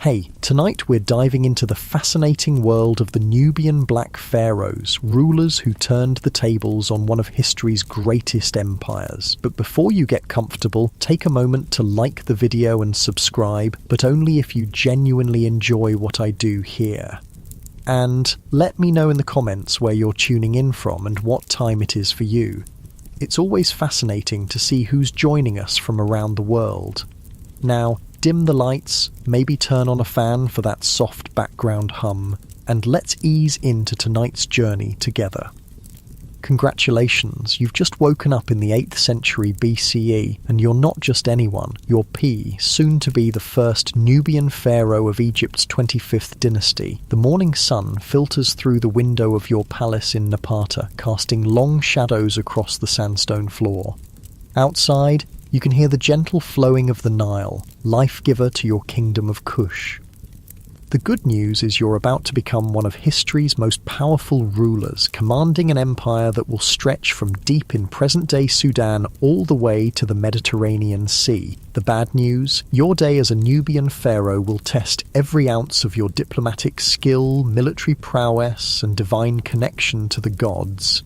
Hey, tonight we're diving into the fascinating world of the Nubian Black Pharaohs, rulers who turned the tables on one of history's greatest empires. But before you get comfortable, take a moment to like the video and subscribe, but only if you genuinely enjoy what I do here. And let me know in the comments where you're tuning in from and what time it is for you. It's always fascinating to see who's joining us from around the world. Now, dim the lights, maybe turn on a fan for that soft background hum, and let's ease into tonight's journey together. Congratulations, you've just woken up in the 8th century BCE, and you're not just anyone, you're P, soon to be the first Nubian pharaoh of Egypt's 25th dynasty. The morning sun filters through the window of your palace in Napata, casting long shadows across the sandstone floor. Outside, you can hear the gentle flowing of the Nile, life-giver to your kingdom of Kush. The good news is you're about to become one of history's most powerful rulers, commanding an empire that will stretch from deep in present-day Sudan all the way to the Mediterranean Sea. The bad news? Your day as a Nubian pharaoh will test every ounce of your diplomatic skill, military prowess, and divine connection to the gods.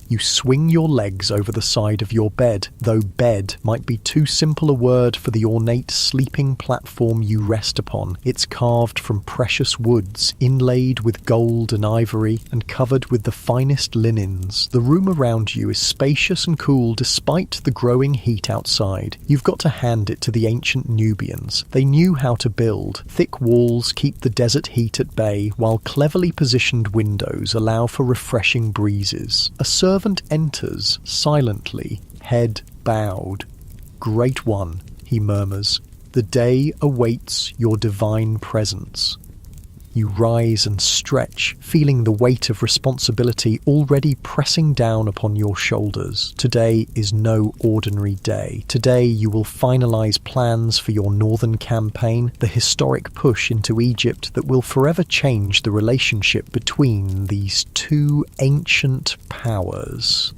You swing your legs over the side of your bed, though bed might be too simple a word for the ornate sleeping platform you rest upon. It's carved from precious woods, inlaid with gold and ivory, and covered with the finest linens. The room around you is spacious and cool despite the growing heat outside. You've got to hand it to the ancient Nubians. They knew how to build. Thick walls keep the desert heat at bay, while cleverly positioned windows allow for refreshing breezes. A servant enters silently, head bowed. "Great one," he murmurs, "the day awaits your divine presence." You rise and stretch, feeling the weight of responsibility already pressing down upon your shoulders. Today is no ordinary day. Today you will finalize plans for your northern campaign, the historic push into Egypt that will forever change the relationship between these two ancient powers.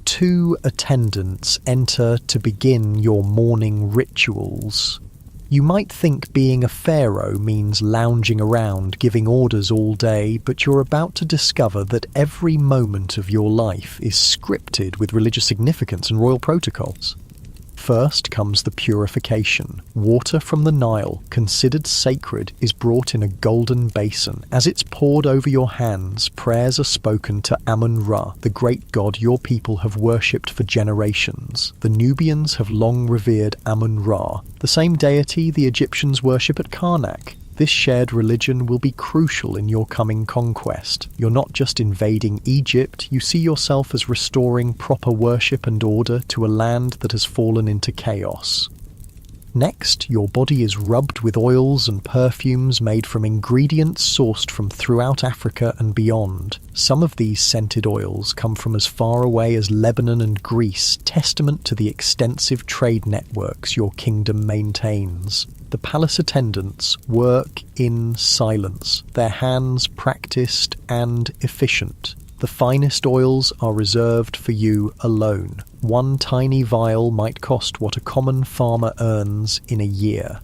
Two attendants enter to begin your morning rituals. You might think being a pharaoh means lounging around, giving orders all day, but you're about to discover that every moment of your life is scripted with religious significance and royal protocols. First comes the purification. Water from the Nile, considered sacred, is brought in a golden basin. As it's poured over your hands, prayers are spoken to Amun-Ra, the great god your people have worshipped for generations. The Nubians have long revered Amun-Ra, the same deity the Egyptians worship at Karnak. This shared religion will be crucial in your coming conquest. You're not just invading Egypt, you see yourself as restoring proper worship and order to a land that has fallen into chaos. Next, your body is rubbed with oils and perfumes made from ingredients sourced from throughout Africa and beyond. Some of these scented oils come from as far away as Lebanon and Greece, testament to the extensive trade networks your kingdom maintains. The palace attendants work in silence, their hands practiced and efficient. The finest oils are reserved for you alone. One tiny vial might cost what a common farmer earns in a year.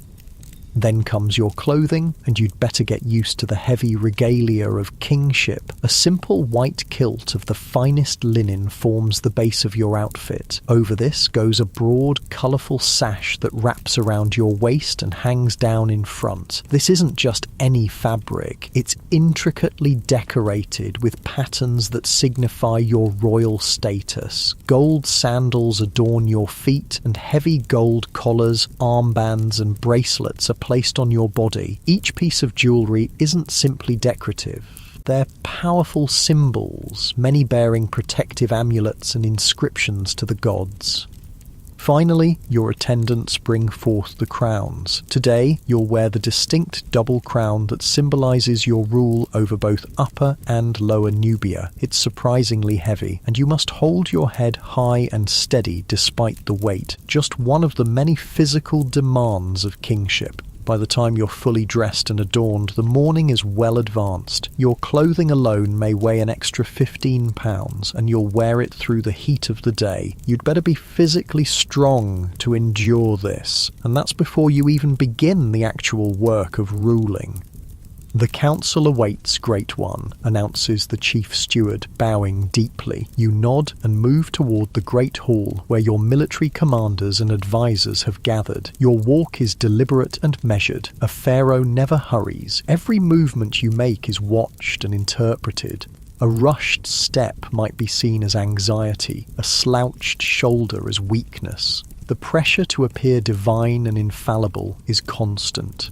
Then comes your clothing, and you'd better get used to the heavy regalia of kingship. A simple white kilt of the finest linen forms the base of your outfit. Over this goes a broad, colourful sash that wraps around your waist and hangs down in front. This isn't just any fabric, it's intricately decorated with patterns that signify your royal status. Gold sandals adorn your feet, and heavy gold collars, armbands and bracelets are placed on your body. Each piece of jewellery isn't simply decorative. They're powerful symbols, many bearing protective amulets and inscriptions to the gods. Finally, your attendants bring forth the crowns. Today, you'll wear the distinct double crown that symbolises your rule over both Upper and Lower Nubia. It's surprisingly heavy, and you must hold your head high and steady despite the weight, just one of the many physical demands of kingship. By the time you're fully dressed and adorned, the morning is well advanced. Your clothing alone may weigh an extra 15 pounds, and you'll wear it through the heat of the day. You'd better be physically strong to endure this, and that's before you even begin the actual work of ruling. "The council awaits, Great One," announces the chief steward, bowing deeply. You nod and move toward the great hall where your military commanders and advisors have gathered. Your walk is deliberate and measured. A pharaoh never hurries. Every movement you make is watched and interpreted. A rushed step might be seen as anxiety, a slouched shoulder as weakness. The pressure to appear divine and infallible is constant.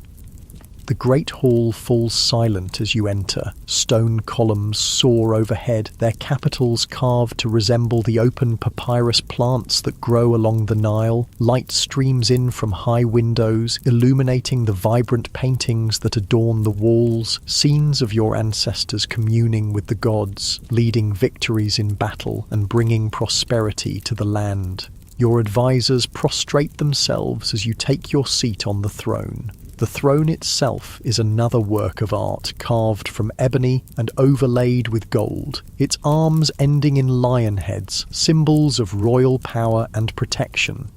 The great hall falls silent as you enter. Stone columns soar overhead, their capitals carved to resemble the open papyrus plants that grow along the Nile. Light streams in from high windows, illuminating the vibrant paintings that adorn the walls, scenes of your ancestors communing with the gods, leading victories in battle and bringing prosperity to the land. Your advisors prostrate themselves as you take your seat on the throne. The throne itself is another work of art carved from ebony and overlaid with gold, its arms ending in lion heads, symbols of royal power and protection.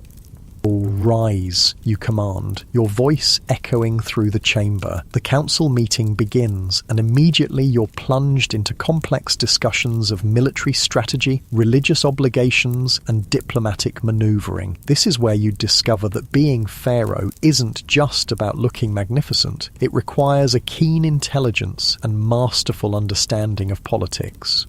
"Rise," you command, your voice echoing through the chamber. The council meeting begins, and immediately you're plunged into complex discussions of military strategy, religious obligations, and diplomatic maneuvering. This is where you discover that being pharaoh isn't just about looking magnificent. It requires a keen intelligence and masterful understanding of politics.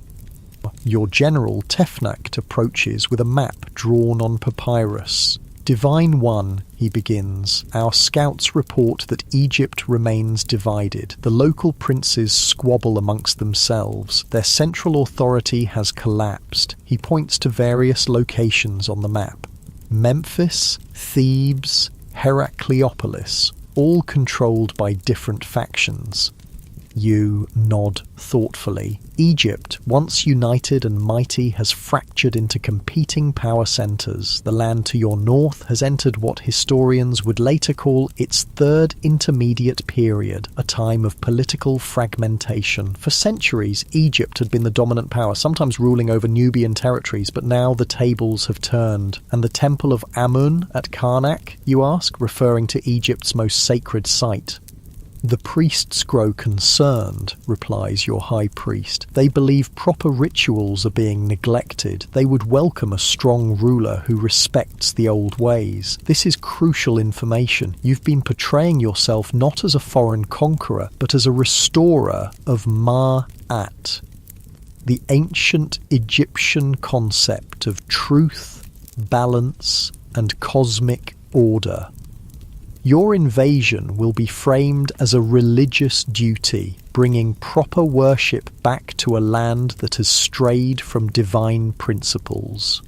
Your general Tefnakt approaches with a map drawn on papyrus. "Divine One," he begins, "our scouts report that Egypt remains divided. The local princes squabble amongst themselves. Their central authority has collapsed." He points to various locations on the map. Memphis, Thebes, Heracleopolis, all controlled by different factions. You nod thoughtfully. Egypt, once united and mighty, has fractured into competing power centres. The land to your north has entered what historians would later call its third intermediate period, a time of political fragmentation. For centuries, Egypt had been the dominant power, sometimes ruling over Nubian territories, but now the tables have turned. "And the temple of Amun at Karnak," you ask, referring to Egypt's most sacred site. "The priests grow concerned," replies your high priest. "They believe proper rituals are being neglected. They would welcome a strong ruler who respects the old ways. This is crucial information. You've been portraying yourself not as a foreign conqueror, but as a restorer of Ma'at, the ancient Egyptian concept of truth, balance, and cosmic order. Your invasion will be framed as a religious duty, bringing proper worship back to a land that has strayed from divine principles."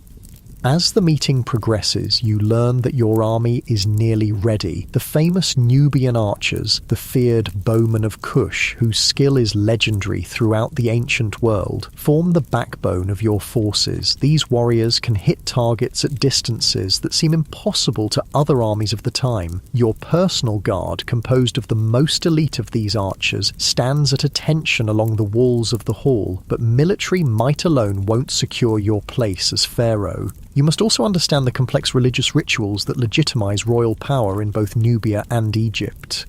As the meeting progresses, you learn that your army is nearly ready. The famous Nubian archers, the feared bowmen of Kush, whose skill is legendary throughout the ancient world, form the backbone of your forces. These warriors can hit targets at distances that seem impossible to other armies of the time. Your personal guard, composed of the most elite of these archers, stands at attention along the walls of the hall, but military might alone won't secure your place as pharaoh. You must also understand the complex religious rituals that legitimize royal power in both Nubia and Egypt.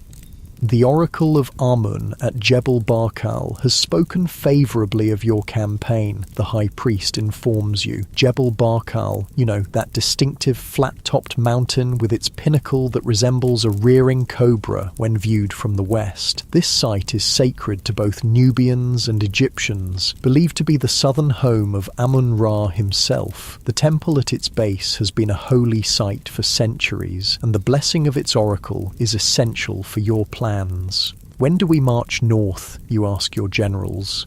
The Oracle of Amun at Jebel Barkal has spoken favourably of your campaign, the High Priest informs you. Jebel Barkal, that distinctive flat-topped mountain with its pinnacle that resembles a rearing cobra when viewed from the west. This site is sacred to both Nubians and Egyptians, believed to be the southern home of Amun-Ra himself. The temple at its base has been a holy site for centuries, and the blessing of its oracle is essential for your plans. "When do we march north?" you ask your generals.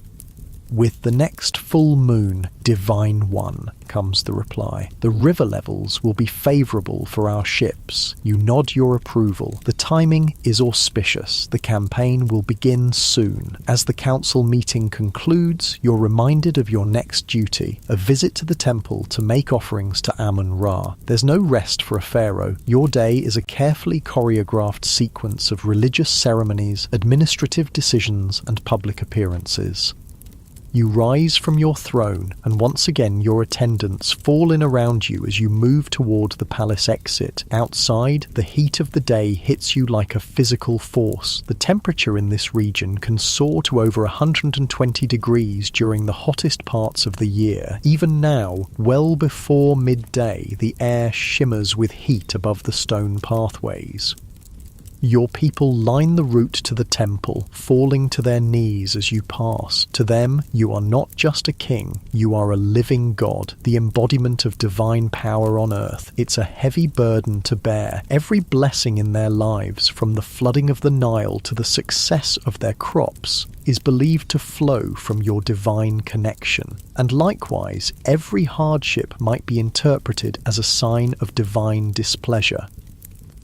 "With the next full moon, Divine One," comes the reply. "The river levels will be favourable for our ships." You nod your approval. The timing is auspicious. The campaign will begin soon. As the council meeting concludes, you're reminded of your next duty, a visit to the temple to make offerings to Amun-Ra. There's no rest for a pharaoh. Your day is a carefully choreographed sequence of religious ceremonies, administrative decisions, and public appearances. You rise from your throne, and once again your attendants fall in around you as you move toward the palace exit. Outside, the heat of the day hits you like a physical force. The temperature in this region can soar to over 120 degrees during the hottest parts of the year. Even now, well before midday, the air shimmers with heat above the stone pathways. Your people line the route to the temple, falling to their knees as you pass. To them, you are not just a king, you are a living god, the embodiment of divine power on earth. It's a heavy burden to bear. Every blessing in their lives, from the flooding of the Nile to the success of their crops, is believed to flow from your divine connection. And likewise, every hardship might be interpreted as a sign of divine displeasure.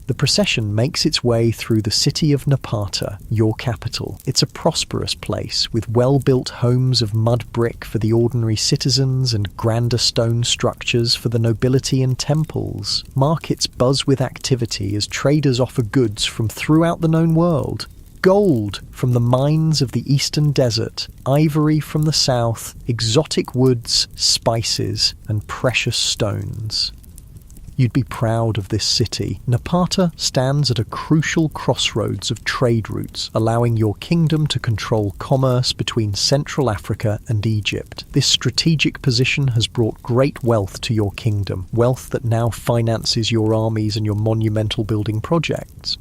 The procession makes its way through the city of Napata, your capital. It's a prosperous place, with well-built homes of mud brick for the ordinary citizens and grander stone structures for the nobility and temples. Markets buzz with activity as traders offer goods from throughout the known world. Gold from the mines of the eastern desert, ivory from the south, exotic woods, spices, and precious stones. You'd be proud of this city. Napata stands at a crucial crossroads of trade routes, allowing your kingdom to control commerce between Central Africa and Egypt. This strategic position has brought great wealth to your kingdom, wealth that now finances your armies and your monumental building projects.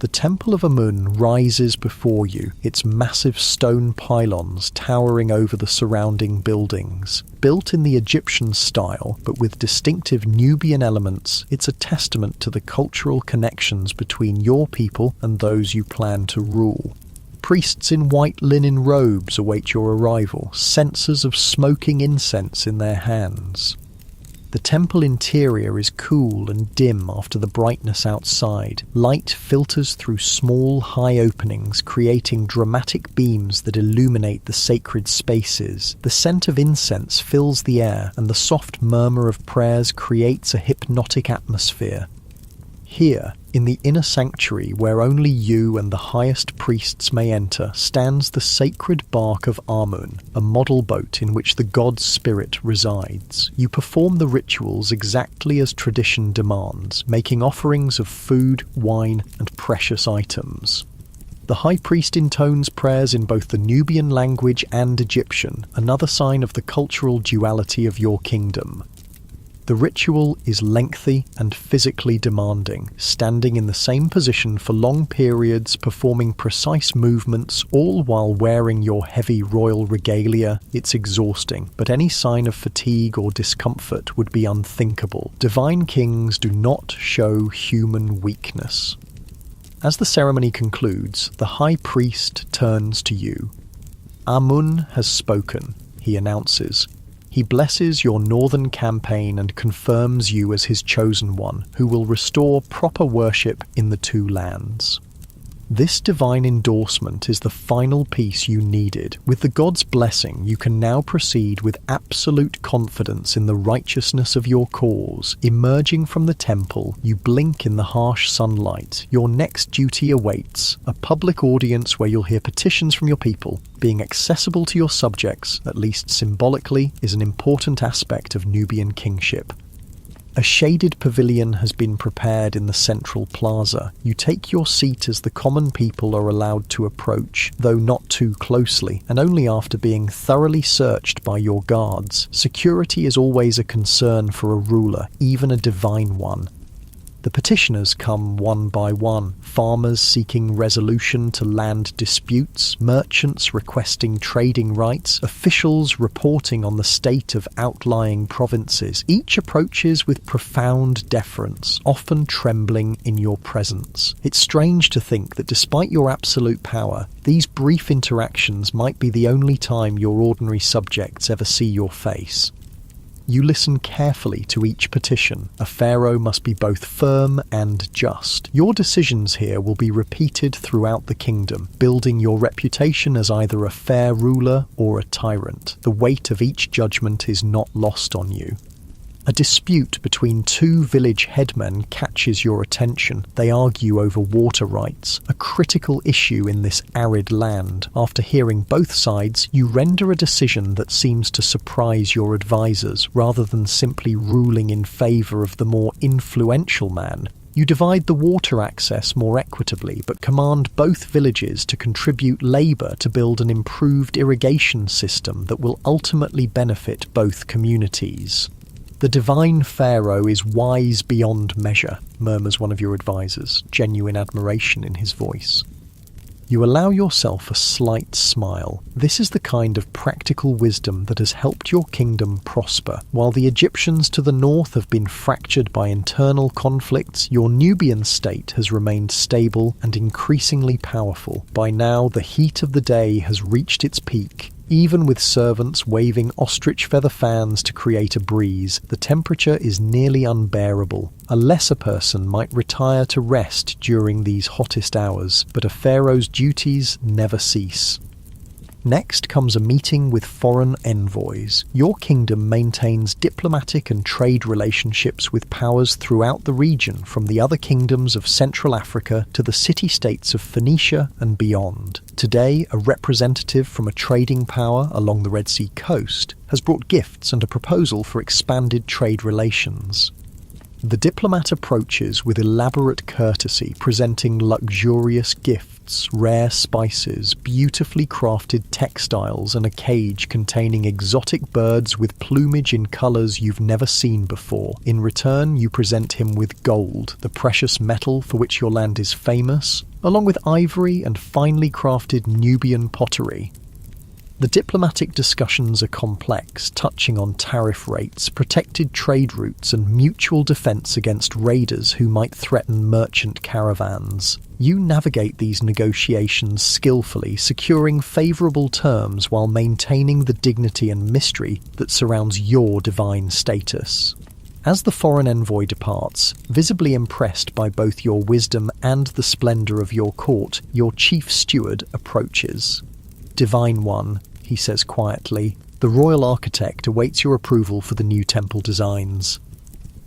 The Temple of Amun rises before you, its massive stone pylons towering over the surrounding buildings. Built in the Egyptian style, but with distinctive Nubian elements, it's a testament to the cultural connections between your people and those you plan to rule. Priests in white linen robes await your arrival, censers of smoking incense in their hands. The temple interior is cool and dim after the brightness outside. Light filters through small, high openings, creating dramatic beams that illuminate the sacred spaces. The scent of incense fills the air, and the soft murmur of prayers creates a hypnotic atmosphere. Here, in the inner sanctuary where only you and the highest priests may enter, stands the sacred bark of Amun, a model boat in which the god's spirit resides. You perform the rituals exactly as tradition demands, making offerings of food, wine, and precious items. The high priest intones prayers in both the Nubian language and Egyptian, another sign of the cultural duality of your kingdom. The ritual is lengthy and physically demanding, standing in the same position for long periods, performing precise movements, all while wearing your heavy royal regalia. It's exhausting, but any sign of fatigue or discomfort would be unthinkable. Divine kings do not show human weakness. As the ceremony concludes, the high priest turns to you. Amun has spoken, he announces. He blesses your northern campaign and confirms you as his chosen one, who will restore proper worship in the two lands. This divine endorsement is the final piece you needed. With the god's blessing, you can now proceed with absolute confidence in the righteousness of your cause. Emerging from the temple, you blink in the harsh sunlight. Your next duty awaits, a public audience where you'll hear petitions from your people. Being accessible to your subjects, at least symbolically, is an important aspect of Nubian kingship. A shaded pavilion has been prepared in the central plaza. You take your seat as the common people are allowed to approach, though not too closely, and only after being thoroughly searched by your guards. Security is always a concern for a ruler, even a divine one. The petitioners come one by one, farmers seeking resolution to land disputes, merchants requesting trading rights, officials reporting on the state of outlying provinces. Each approaches with profound deference, often trembling in your presence. It's strange to think that despite your absolute power, these brief interactions might be the only time your ordinary subjects ever see your face. You listen carefully to each petition. A pharaoh must be both firm and just. Your decisions here will be repeated throughout the kingdom, building your reputation as either a fair ruler or a tyrant. The weight of each judgment is not lost on you. A dispute between two village headmen catches your attention. They argue over water rights, a critical issue in this arid land. After hearing both sides, you render a decision that seems to surprise your advisors, rather than simply ruling in favour of the more influential man. You divide the water access more equitably, but command both villages to contribute labour to build an improved irrigation system that will ultimately benefit both communities. "The divine Pharaoh is wise beyond measure," murmurs one of your advisors, genuine admiration in his voice. You allow yourself a slight smile. This is the kind of practical wisdom that has helped your kingdom prosper. While the Egyptians to the north have been fractured by internal conflicts, your Nubian state has remained stable and increasingly powerful. By now, the heat of the day has reached its peak. Even with servants waving ostrich feather fans to create a breeze, the temperature is nearly unbearable. A lesser person might retire to rest during these hottest hours, but a pharaoh's duties never cease. Next comes a meeting with foreign envoys. Your kingdom maintains diplomatic and trade relationships with powers throughout the region, from the other kingdoms of Central Africa to the city-states of Phoenicia and beyond. Today, a representative from a trading power along the Red Sea coast has brought gifts and a proposal for expanded trade relations. The diplomat approaches with elaborate courtesy, presenting luxurious gifts, rare spices, beautifully crafted textiles, and a cage containing exotic birds with plumage in colours you've never seen before. In return, you present him with gold, the precious metal for which your land is famous, along with ivory and finely crafted Nubian pottery. The diplomatic discussions are complex, touching on tariff rates, protected trade routes, and mutual defence against raiders who might threaten merchant caravans. You navigate these negotiations skillfully, securing favourable terms while maintaining the dignity and mystery that surrounds your divine status. As the foreign envoy departs, visibly impressed by both your wisdom and the splendour of your court, your chief steward approaches. "Divine One," he says quietly, "the royal architect awaits your approval for the new temple designs."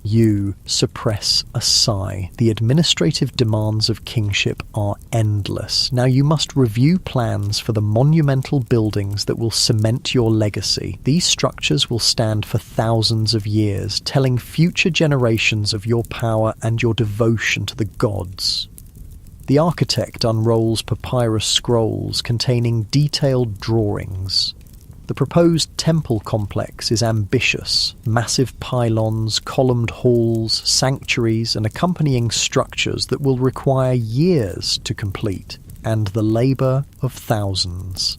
You suppress a sigh. The administrative demands of kingship are endless. Now you must review plans for the monumental buildings that will cement your legacy. These structures will stand for thousands of years, telling future generations of your power and your devotion to the gods. The architect unrolls papyrus scrolls containing detailed drawings. The proposed temple complex is ambitious. Massive pylons, columned halls, sanctuaries, and accompanying structures that will require years to complete, and the labour of thousands.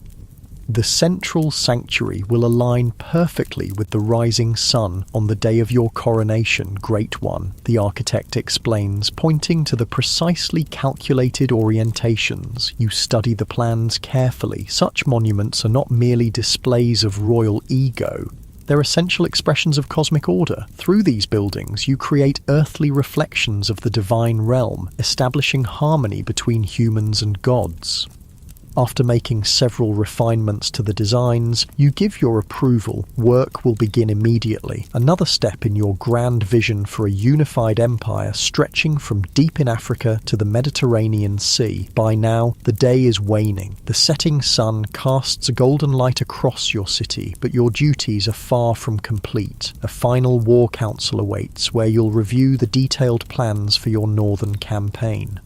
The central sanctuary will align perfectly with the rising sun on the day of your coronation, Great One, the architect explains, pointing to the precisely calculated orientations. You study the plans carefully. Such monuments are not merely displays of royal ego. They're essential expressions of cosmic order. Through these buildings, you create earthly reflections of the divine realm, establishing harmony between humans and gods. After making several refinements to the designs, you give your approval. Work will begin immediately. Another step in your grand vision for a unified empire stretching from deep in Africa to the Mediterranean Sea. By now, the day is waning. The setting sun casts a golden light across your city, but your duties are far from complete. A final war council awaits, where you'll review the detailed plans for your northern campaign.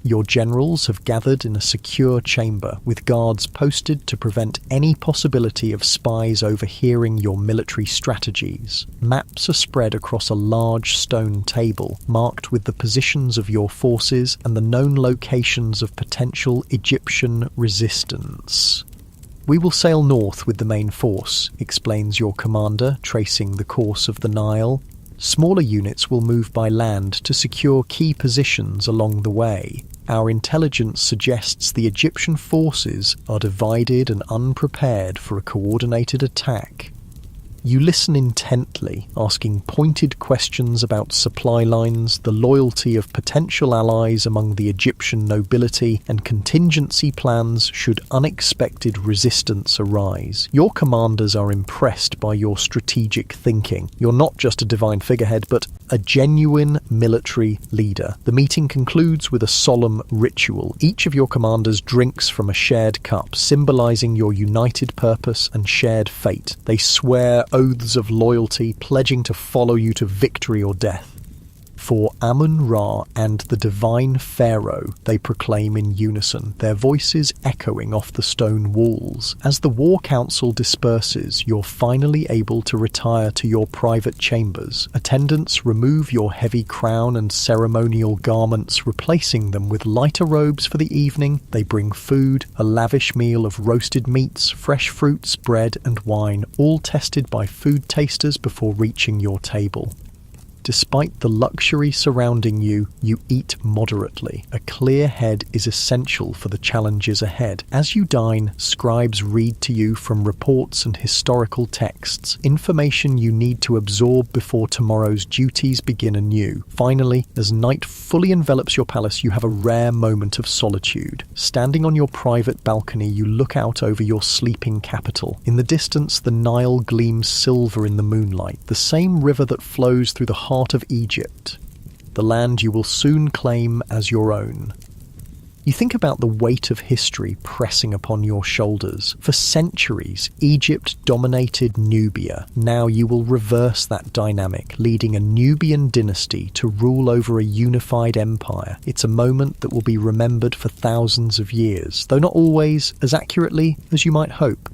Your generals have gathered in a secure chamber, with guards posted to prevent any possibility of spies overhearing your military strategies. Maps are spread across a large stone table, marked with the positions of your forces and the known locations of potential Egyptian resistance. "We will sail north with the main force," explains your commander, tracing the course of the Nile. "Smaller units will move by land to secure key positions along the way. Our intelligence suggests the Egyptian forces are divided and unprepared for a coordinated attack." You listen intently, asking pointed questions about supply lines, the loyalty of potential allies among the Egyptian nobility, and contingency plans should unexpected resistance arise. Your commanders are impressed by your strategic thinking. You're not just a divine figurehead, but a genuine military leader. The meeting concludes with a solemn ritual. Each of your commanders drinks from a shared cup, symbolizing your united purpose and shared fate. They swear oaths of loyalty, pledging to follow you to victory or death. "For Amun-Ra and the divine Pharaoh," they proclaim in unison, their voices echoing off the stone walls. As the war council disperses, you're finally able to retire to your private chambers. Attendants remove your heavy crown and ceremonial garments, replacing them with lighter robes for the evening. They bring food, a lavish meal of roasted meats, fresh fruits, bread and wine, all tested by food tasters before reaching your table. Despite the luxury surrounding you, you eat moderately. A clear head is essential for the challenges ahead. As you dine, scribes read to you from reports and historical texts, information you need to absorb before tomorrow's duties begin anew. Finally, as night fully envelops your palace, you have a rare moment of solitude. Standing on your private balcony, you look out over your sleeping capital. In the distance, the Nile gleams silver in the moonlight, the same river that flows through the heart of Egypt, the land you will soon claim as your own. You think about the weight of history pressing upon your shoulders. For centuries, Egypt dominated Nubia. Now you will reverse that dynamic, leading a Nubian dynasty to rule over a unified empire. It's a moment that will be remembered for thousands of years, though not always as accurately as you might hope.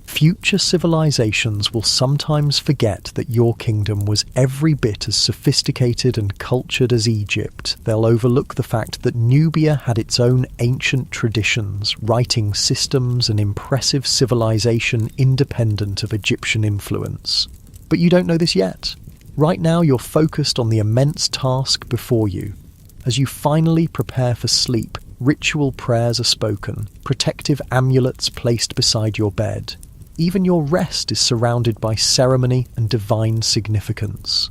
Future civilizations will sometimes forget that your kingdom was every bit as sophisticated and cultured as Egypt. They'll overlook the fact that Nubia had its own ancient traditions, writing systems and impressive civilization independent of Egyptian influence. But you don't know this yet. Right now you're focused on the immense task before you. As you finally prepare for sleep, ritual prayers are spoken, protective amulets placed beside your bed. Even your rest is surrounded by ceremony and divine significance.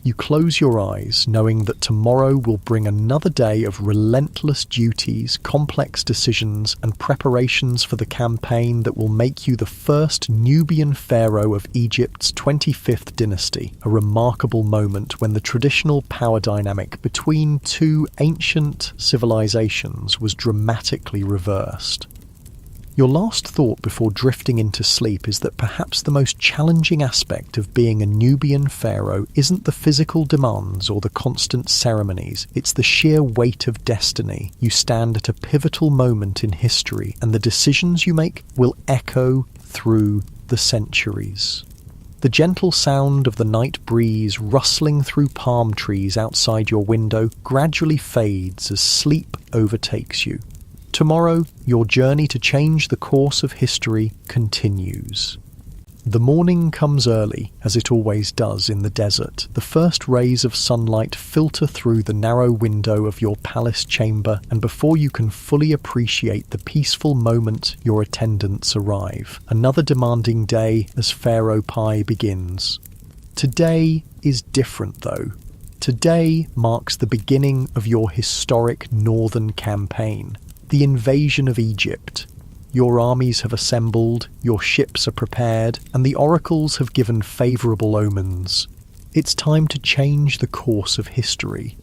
You close your eyes, knowing that tomorrow will bring another day of relentless duties, complex decisions, and preparations for the campaign that will make you the first Nubian pharaoh of Egypt's 25th dynasty, a remarkable moment when the traditional power dynamic between two ancient civilizations was dramatically reversed. Your last thought before drifting into sleep is that perhaps the most challenging aspect of being a Nubian pharaoh isn't the physical demands or the constant ceremonies, it's the sheer weight of destiny. You stand at a pivotal moment in history, and the decisions you make will echo through the centuries. The gentle sound of the night breeze rustling through palm trees outside your window gradually fades as sleep overtakes you. Tomorrow, your journey to change the course of history continues. The morning comes early, as it always does in the desert. The first rays of sunlight filter through the narrow window of your palace chamber, and before you can fully appreciate the peaceful moment, your attendants arrive. Another demanding day as Pharaoh Pi begins. Today is different, though. Today marks the beginning of your historic northern campaign. The invasion of Egypt. Your armies have assembled, your ships are prepared, and the oracles have given favourable omens. It's time to change the course of history.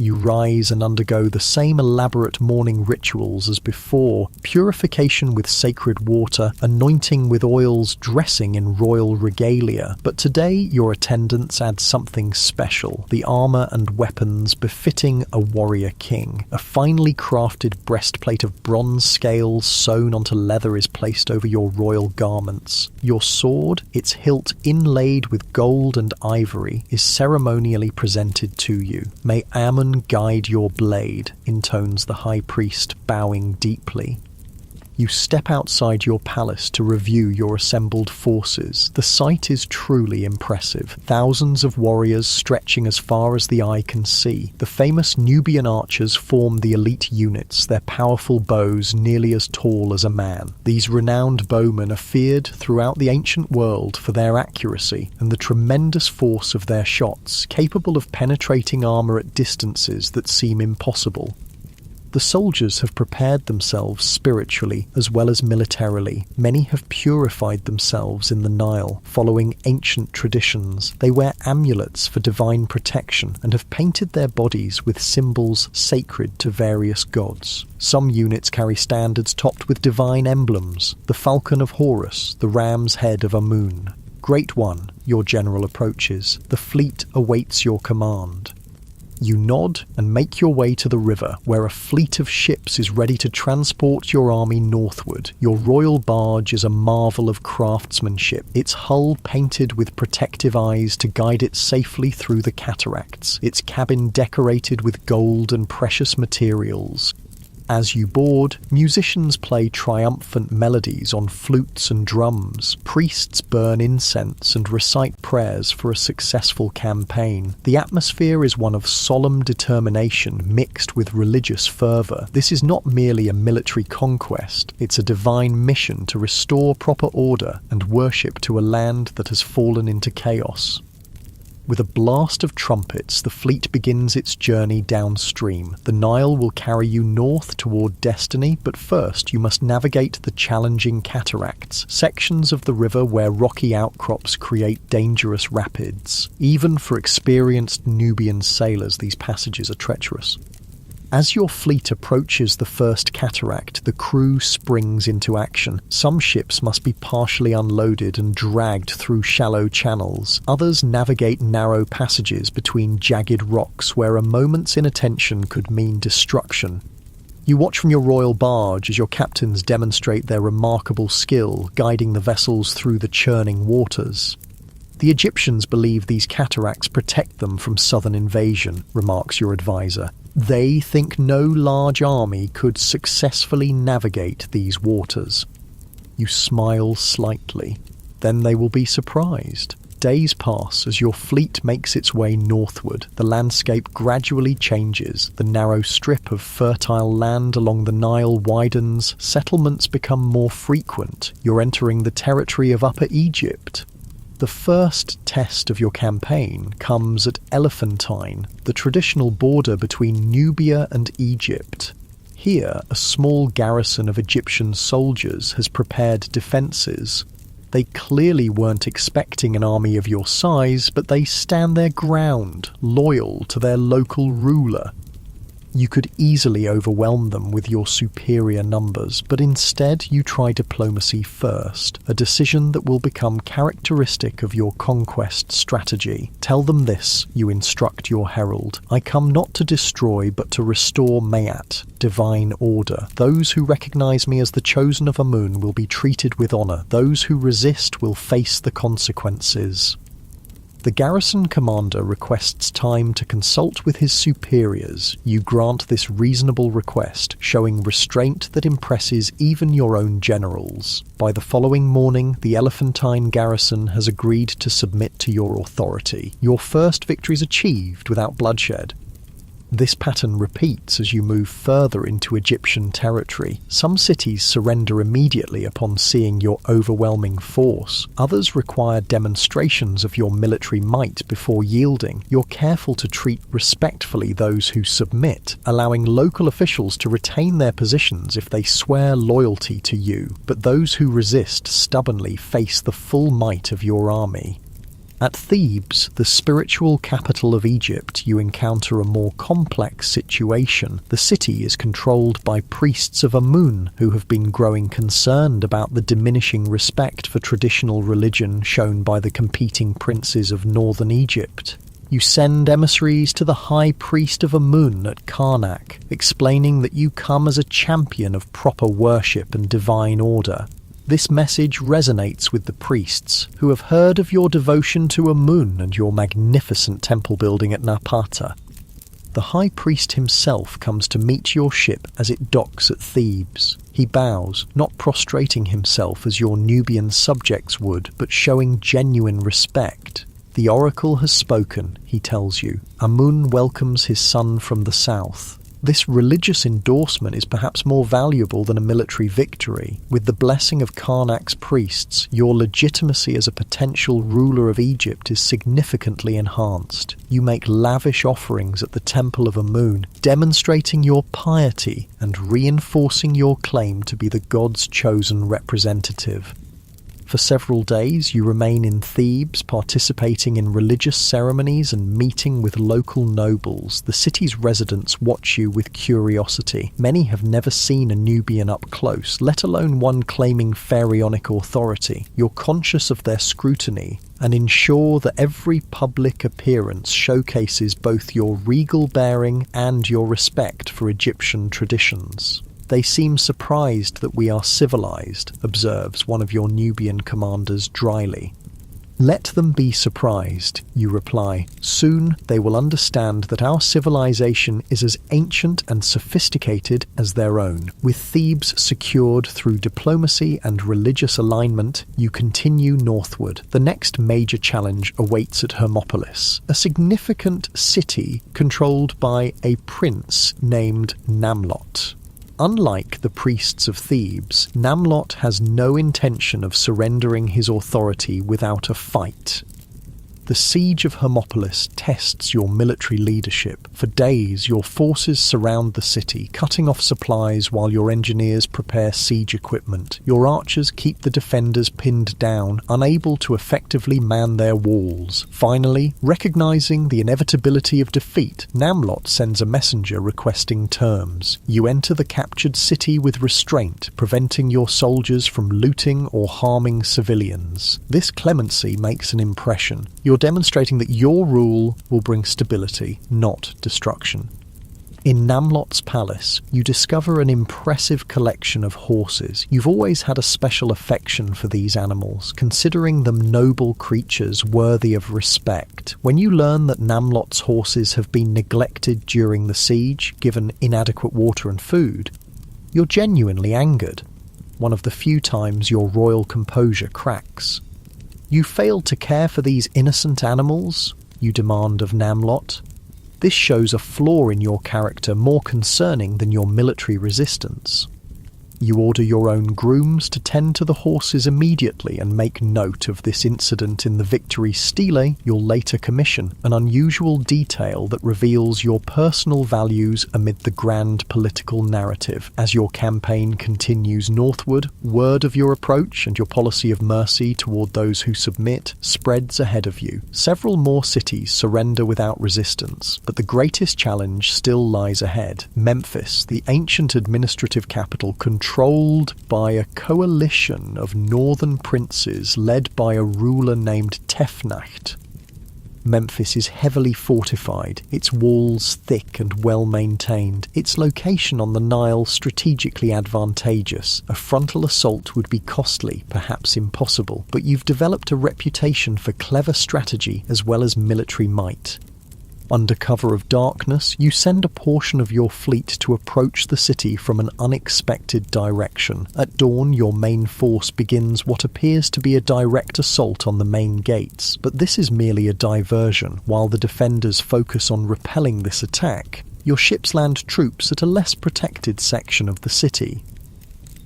You rise and undergo the same elaborate morning rituals as before: purification with sacred water, anointing with oils, dressing in royal regalia. But today your attendants add something special: the armor and weapons befitting a warrior king. A finely crafted breastplate of bronze scales sewn onto leather is placed over your royal garments. Your sword, its hilt inlaid with gold and ivory, is ceremonially presented to you. May Ammon guide your blade, intones the high priest, bowing deeply. You step outside your palace to review your assembled forces. The sight is truly impressive. Thousands of warriors stretching as far as the eye can see. The famous Nubian archers form the elite units, their powerful bows nearly as tall as a man. These renowned bowmen are feared throughout the ancient world for their accuracy and the tremendous force of their shots, capable of penetrating armor at distances that seem impossible. The soldiers have prepared themselves spiritually as well as militarily. Many have purified themselves in the Nile, following ancient traditions. They wear amulets for divine protection and have painted their bodies with symbols sacred to various gods. Some units carry standards topped with divine emblems: the falcon of Horus, the ram's head of Amun. Great One, your general approaches. The fleet awaits your command. You nod and make your way to the river, where a fleet of ships is ready to transport your army northward. Your royal barge is a marvel of craftsmanship, its hull painted with protective eyes to guide it safely through the cataracts, its cabin decorated with gold and precious materials. As you board, musicians play triumphant melodies on flutes and drums. Priests burn incense and recite prayers for a successful campaign. The atmosphere is one of solemn determination mixed with religious fervor. This is not merely a military conquest, it's a divine mission to restore proper order and worship to a land that has fallen into chaos. With a blast of trumpets, the fleet begins its journey downstream. The Nile will carry you north toward destiny, but first you must navigate the challenging cataracts, sections of the river where rocky outcrops create dangerous rapids. Even for experienced Nubian sailors, these passages are treacherous. As your fleet approaches the first cataract, the crew springs into action. Some ships must be partially unloaded and dragged through shallow channels. Others navigate narrow passages between jagged rocks where a moment's inattention could mean destruction. You watch from your royal barge as your captains demonstrate their remarkable skill, guiding the vessels through the churning waters. The Egyptians believe these cataracts protect them from southern invasion, remarks your advisor. They think no large army could successfully navigate these waters. You smile slightly. Then they will be surprised. Days pass as your fleet makes its way northward. The landscape gradually changes. The narrow strip of fertile land along the Nile widens. Settlements become more frequent. You're entering the territory of Upper Egypt. The first test of your campaign comes at Elephantine, the traditional border between Nubia and Egypt. Here, a small garrison of Egyptian soldiers has prepared defences. They clearly weren't expecting an army of your size, but they stand their ground, loyal to their local ruler. You could easily overwhelm them with your superior numbers, but instead you try diplomacy first, a decision that will become characteristic of your conquest strategy. Tell them this, you instruct your herald. I come not to destroy, but to restore Mayat, divine order. Those who recognize me as the chosen of Amun will be treated with honor. Those who resist will face the consequences. The garrison commander requests time to consult with his superiors. You grant this reasonable request, showing restraint that impresses even your own generals. By the following morning, the Elephantine garrison has agreed to submit to your authority. Your first victory is achieved without bloodshed. This pattern repeats as you move further into Egyptian territory. Some cities surrender immediately upon seeing your overwhelming force. Others require demonstrations of your military might before yielding. You're careful to treat respectfully those who submit, allowing local officials to retain their positions if they swear loyalty to you, but those who resist stubbornly face the full might of your army. At Thebes, the spiritual capital of Egypt, you encounter a more complex situation. The city is controlled by priests of Amun who have been growing concerned about the diminishing respect for traditional religion shown by the competing princes of northern Egypt. You send emissaries to the high priest of Amun at Karnak, explaining that you come as a champion of proper worship and divine order. This message resonates with the priests, who have heard of your devotion to Amun and your magnificent temple building at Napata. The high priest himself comes to meet your ship as it docks at Thebes. He bows, not prostrating himself as your Nubian subjects would, but showing genuine respect. The oracle has spoken, he tells you. Amun welcomes his son from the south. This religious endorsement is perhaps more valuable than a military victory. With the blessing of Karnak's priests, your legitimacy as a potential ruler of Egypt is significantly enhanced. You make lavish offerings at the temple of Amun, demonstrating your piety and reinforcing your claim to be the god's chosen representative. For several days, you remain in Thebes, participating in religious ceremonies and meeting with local nobles. The city's residents watch you with curiosity. Many have never seen a Nubian up close, let alone one claiming pharaonic authority. You're conscious of their scrutiny and ensure that every public appearance showcases both your regal bearing and your respect for Egyptian traditions. They seem surprised that we are civilized, observes one of your Nubian commanders dryly. Let them be surprised, you reply. Soon they will understand that our civilization is as ancient and sophisticated as their own. With Thebes secured through diplomacy and religious alignment, you continue northward. The next major challenge awaits at Hermopolis, a significant city controlled by a prince named Namlot. Unlike the priests of Thebes, Namlot has no intention of surrendering his authority without a fight. The siege of Hermopolis tests your military leadership. For days, your forces surround the city, cutting off supplies while your engineers prepare siege equipment. Your archers keep the defenders pinned down, unable to effectively man their walls. Finally, recognizing the inevitability of defeat, Namlot sends a messenger requesting terms. You enter the captured city with restraint, preventing your soldiers from looting or harming civilians. This clemency makes an impression. You're demonstrating that your rule will bring stability, not destruction. In Namlot's palace, you discover an impressive collection of horses. You've always had a special affection for these animals, considering them noble creatures worthy of respect. When you learn that Namlot's horses have been neglected during the siege, given inadequate water and food, you're genuinely angered. One of the few times your royal composure cracks. You failed to care for these innocent animals, you demand of Namlot. This shows a flaw in your character more concerning than your military resistance. You order your own grooms to tend to the horses immediately and make note of this incident in the victory stele you'll later commission, an unusual detail that reveals your personal values amid the grand political narrative. As your campaign continues northward, word of your approach and your policy of mercy toward those who submit spreads ahead of you. Several more cities surrender without resistance, but the greatest challenge still lies ahead. Memphis, the ancient administrative capital, controlled by a coalition of northern princes led by a ruler named Tefnacht. Memphis is heavily fortified, its walls thick and well maintained, its location on the Nile strategically advantageous. A frontal assault would be costly, perhaps impossible, but you've developed a reputation for clever strategy as well as military might. Under cover of darkness, you send a portion of your fleet to approach the city from an unexpected direction. At dawn, your main force begins what appears to be a direct assault on the main gates, but this is merely a diversion. While the defenders focus on repelling this attack, your ships land troops at a less protected section of the city.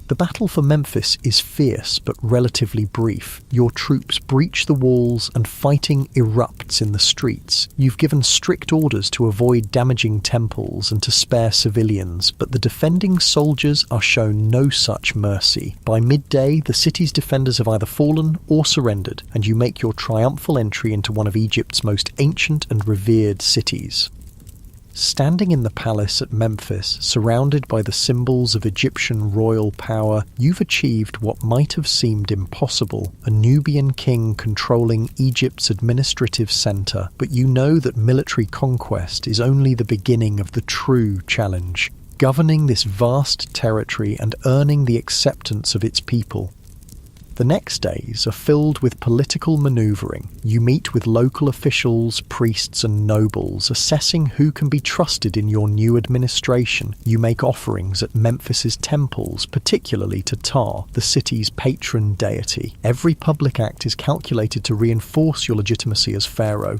The battle for Memphis is fierce but relatively brief. Your troops breach the walls and fighting erupts in the streets. You've given strict orders to avoid damaging temples and to spare civilians, but the defending soldiers are shown no such mercy. By midday, the city's defenders have either fallen or surrendered, and you make your triumphal entry into one of Egypt's most ancient and revered cities. Standing in the palace at Memphis, surrounded by the symbols of Egyptian royal power, you've achieved what might have seemed impossible, a Nubian king controlling Egypt's administrative centre. But you know that military conquest is only the beginning of the true challenge, governing this vast territory and earning the acceptance of its people. The next days are filled with political manoeuvring. You meet with local officials, priests and nobles, assessing who can be trusted in your new administration. You make offerings at Memphis's temples, particularly to Ptah, the city's patron deity. Every public act is calculated to reinforce your legitimacy as pharaoh.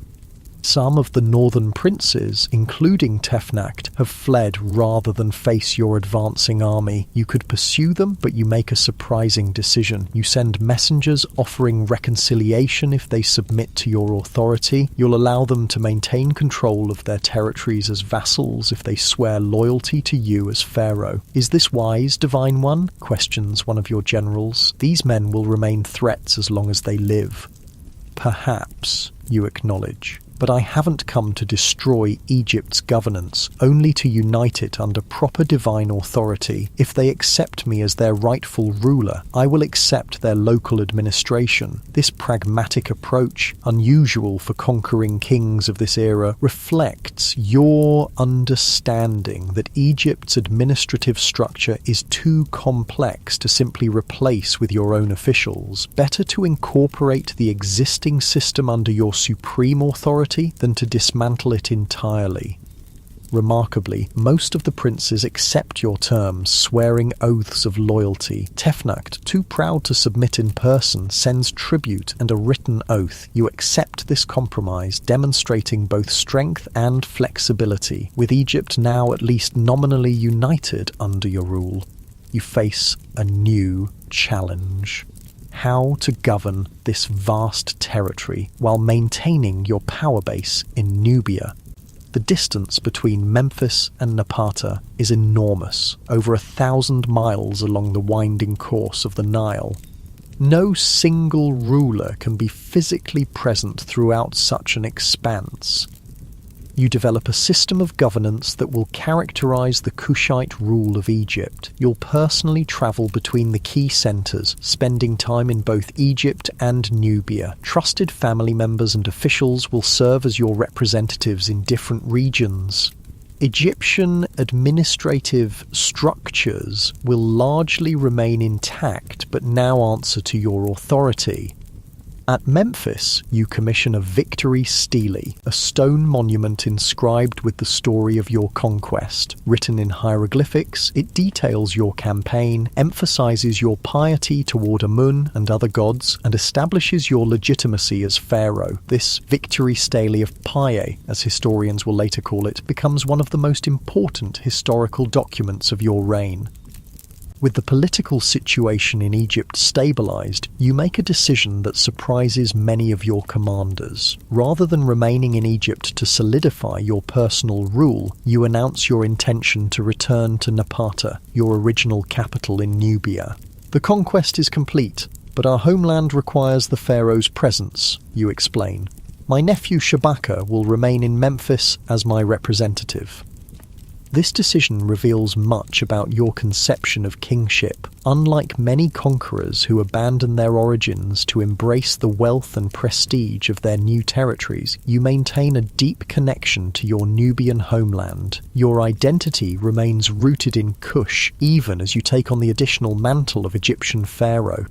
Some of the northern princes, including Tefnakt, have fled rather than face your advancing army. You could pursue them, but you make a surprising decision. You send messengers offering reconciliation if they submit to your authority. You'll allow them to maintain control of their territories as vassals if they swear loyalty to you as pharaoh. Is this wise, Divine One? Questions one of your generals. These men will remain threats as long as they live. Perhaps, you acknowledge. But I haven't come to destroy Egypt's governance, only to unite it under proper divine authority. If they accept me as their rightful ruler, I will accept their local administration. This pragmatic approach, unusual for conquering kings of this era, reflects your understanding that Egypt's administrative structure is too complex to simply replace with your own officials. Better to incorporate the existing system under your supreme authority than to dismantle it entirely. Remarkably, most of the princes accept your terms, swearing oaths of loyalty. Tefnakt, too proud to submit in person, sends tribute and a written oath. You accept this compromise, demonstrating both strength and flexibility. With Egypt now at least nominally united under your rule, you face a new challenge. How to govern this vast territory while maintaining your power base in Nubia. The distance between Memphis and Napata is enormous, over 1,000 miles along the winding course of the Nile. No single ruler can be physically present throughout such an expanse. You develop a system of governance that will characterize the Kushite rule of Egypt. You'll personally travel between the key centers, spending time in both Egypt and Nubia. Trusted family members and officials will serve as your representatives in different regions. Egyptian administrative structures will largely remain intact, but now answer to your authority. At Memphis, you commission a victory stele, a stone monument inscribed with the story of your conquest. Written in hieroglyphics, it details your campaign, emphasizes your piety toward Amun and other gods, and establishes your legitimacy as pharaoh. This victory stele of Paye, as historians will later call it, becomes one of the most important historical documents of your reign. With the political situation in Egypt stabilized, you make a decision that surprises many of your commanders. Rather than remaining in Egypt to solidify your personal rule, you announce your intention to return to Napata, your original capital in Nubia. The conquest is complete, but our homeland requires the pharaoh's presence, you explain. My nephew Shabaka will remain in Memphis as my representative. This decision reveals much about your conception of kingship. Unlike many conquerors who abandon their origins to embrace the wealth and prestige of their new territories, you maintain a deep connection to your Nubian homeland. Your identity remains rooted in Kush, even as you take on the additional mantle of Egyptian pharaoh.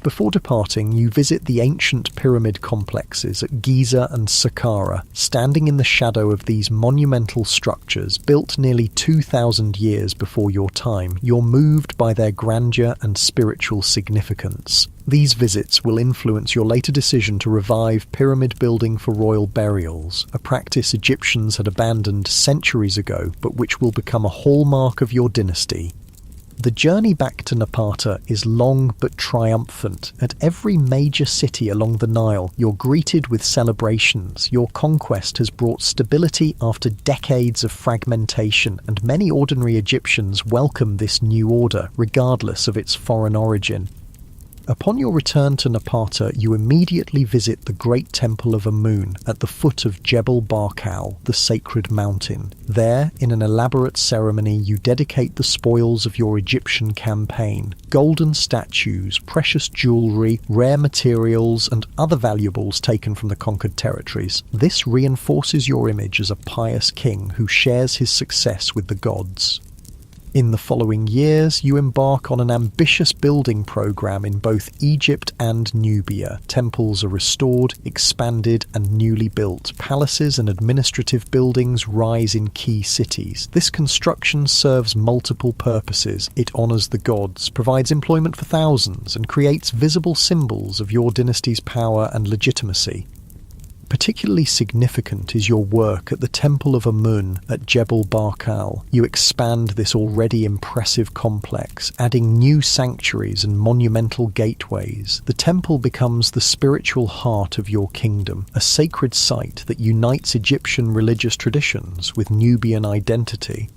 Before departing, you visit the ancient pyramid complexes at Giza and Saqqara. Standing in the shadow of these monumental structures, built nearly 2,000 years before your time, you're moved by their grandeur and spiritual significance. These visits will influence your later decision to revive pyramid building for royal burials, a practice Egyptians had abandoned centuries ago, but which will become a hallmark of your dynasty. The journey back to Napata is long but triumphant. At every major city along the Nile, you're greeted with celebrations. Your conquest has brought stability after decades of fragmentation, and many ordinary Egyptians welcome this new order, regardless of its foreign origin. Upon your return to Napata, you immediately visit the Great Temple of Amun at the foot of Jebel Barkal, the sacred mountain. There, in an elaborate ceremony, you dedicate the spoils of your Egyptian campaign: golden statues, precious jewellery, rare materials, and other valuables taken from the conquered territories. This reinforces your image as a pious king who shares his success with the gods. In the following years, you embark on an ambitious building program in both Egypt and Nubia. Temples are restored, expanded, and newly built. Palaces and administrative buildings rise in key cities. This construction serves multiple purposes. It honours the gods, provides employment for thousands, and creates visible symbols of your dynasty's power and legitimacy. Particularly significant is your work at the Temple of Amun at Jebel Barkal. You expand this already impressive complex, adding new sanctuaries and monumental gateways. The temple becomes the spiritual heart of your kingdom, a sacred site that unites Egyptian religious traditions with Nubian identity.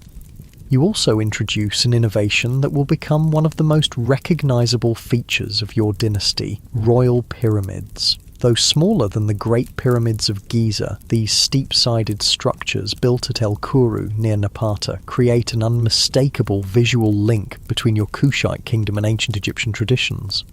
You also introduce an innovation that will become one of the most recognizable features of your dynasty: royal pyramids. Though smaller than the Great Pyramids of Giza, these steep-sided structures built at El Kuru near Napata create an unmistakable visual link between your Kushite kingdom and ancient Egyptian traditions.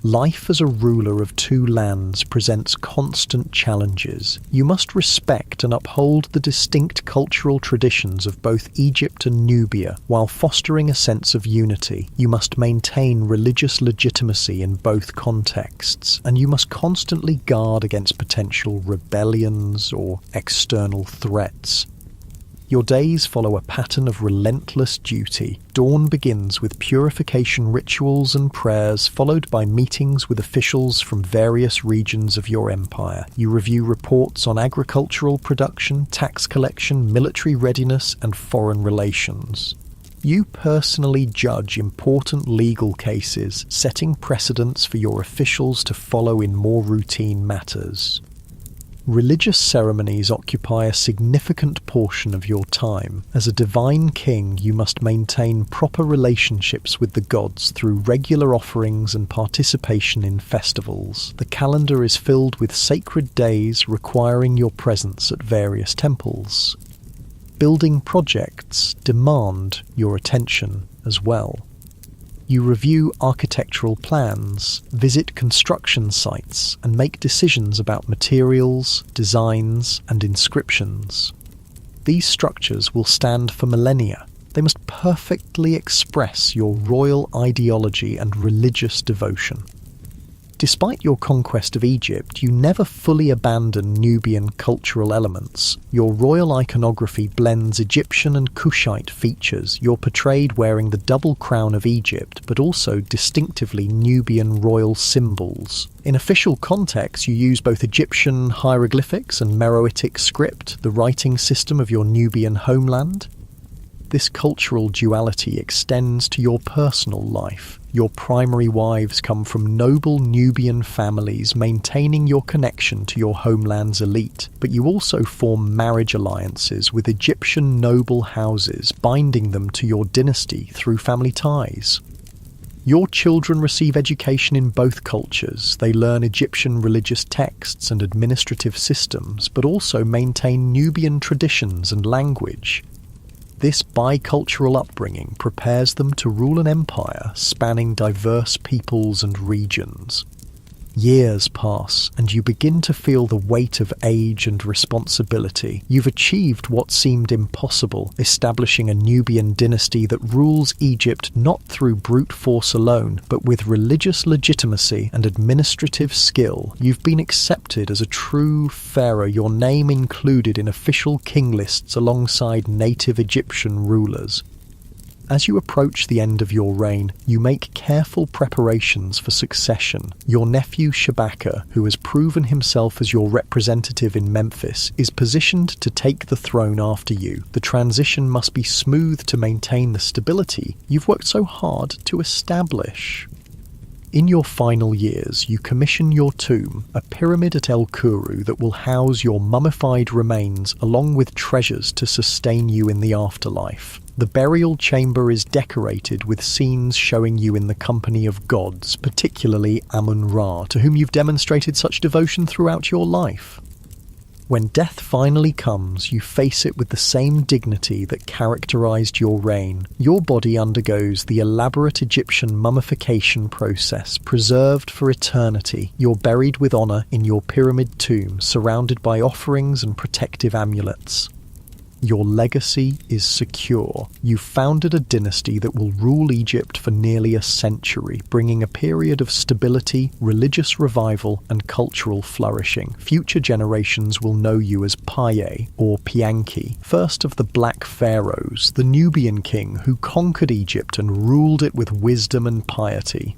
Life as a ruler of two lands presents constant challenges. You must respect and uphold the distinct cultural traditions of both Egypt and Nubia while fostering a sense of unity. You must maintain religious legitimacy in both contexts, and you must constantly guard against potential rebellions or external threats. Your days follow a pattern of relentless duty. Dawn begins with purification rituals and prayers, followed by meetings with officials from various regions of your empire. You review reports on agricultural production, tax collection, military readiness, and foreign relations. You personally judge important legal cases, setting precedents for your officials to follow in more routine matters. Religious ceremonies occupy a significant portion of your time. As a divine king, you must maintain proper relationships with the gods through regular offerings and participation in festivals. The calendar is filled with sacred days requiring your presence at various temples. Building projects demand your attention as well. You review architectural plans, visit construction sites, and make decisions about materials, designs, and inscriptions. These structures will stand for millennia. They must perfectly express your royal ideology and religious devotion. Despite your conquest of Egypt, you never fully abandon Nubian cultural elements. Your royal iconography blends Egyptian and Kushite features. You're portrayed wearing the double crown of Egypt, but also distinctively Nubian royal symbols. In official contexts, you use both Egyptian hieroglyphics and Meroitic script, the writing system of your Nubian homeland. This cultural duality extends to your personal life. Your primary wives come from noble Nubian families, maintaining your connection to your homeland's elite. But you also form marriage alliances with Egyptian noble houses, binding them to your dynasty through family ties. Your children receive education in both cultures. They learn Egyptian religious texts and administrative systems, but also maintain Nubian traditions and language. This bicultural upbringing prepares them to rule an empire spanning diverse peoples and regions. Years pass, and you begin to feel the weight of age and responsibility. You've achieved what seemed impossible, establishing a Nubian dynasty that rules Egypt not through brute force alone, but with religious legitimacy and administrative skill. You've been accepted as a true pharaoh, your name included in official king lists alongside native Egyptian rulers. As you approach the end of your reign, you make careful preparations for succession. Your nephew Shabaka, who has proven himself as your representative in Memphis, is positioned to take the throne after you. The transition must be smooth to maintain the stability you've worked so hard to establish. In your final years, you commission your tomb, a pyramid at El Kuru that will house your mummified remains along with treasures to sustain you in the afterlife. The burial chamber is decorated with scenes showing you in the company of gods, particularly Amun-Ra, to whom you've demonstrated such devotion throughout your life. When death finally comes, you face it with the same dignity that characterized your reign. Your body undergoes the elaborate Egyptian mummification process, preserved for eternity. You're buried with honor in your pyramid tomb, surrounded by offerings and protective amulets. Your legacy is secure. You founded a dynasty that will rule Egypt for nearly a century, bringing a period of stability, religious revival, and cultural flourishing. Future generations will know you as Paye, or Pianki, first of the Black Pharaohs, the Nubian king who conquered Egypt and ruled it with wisdom and piety.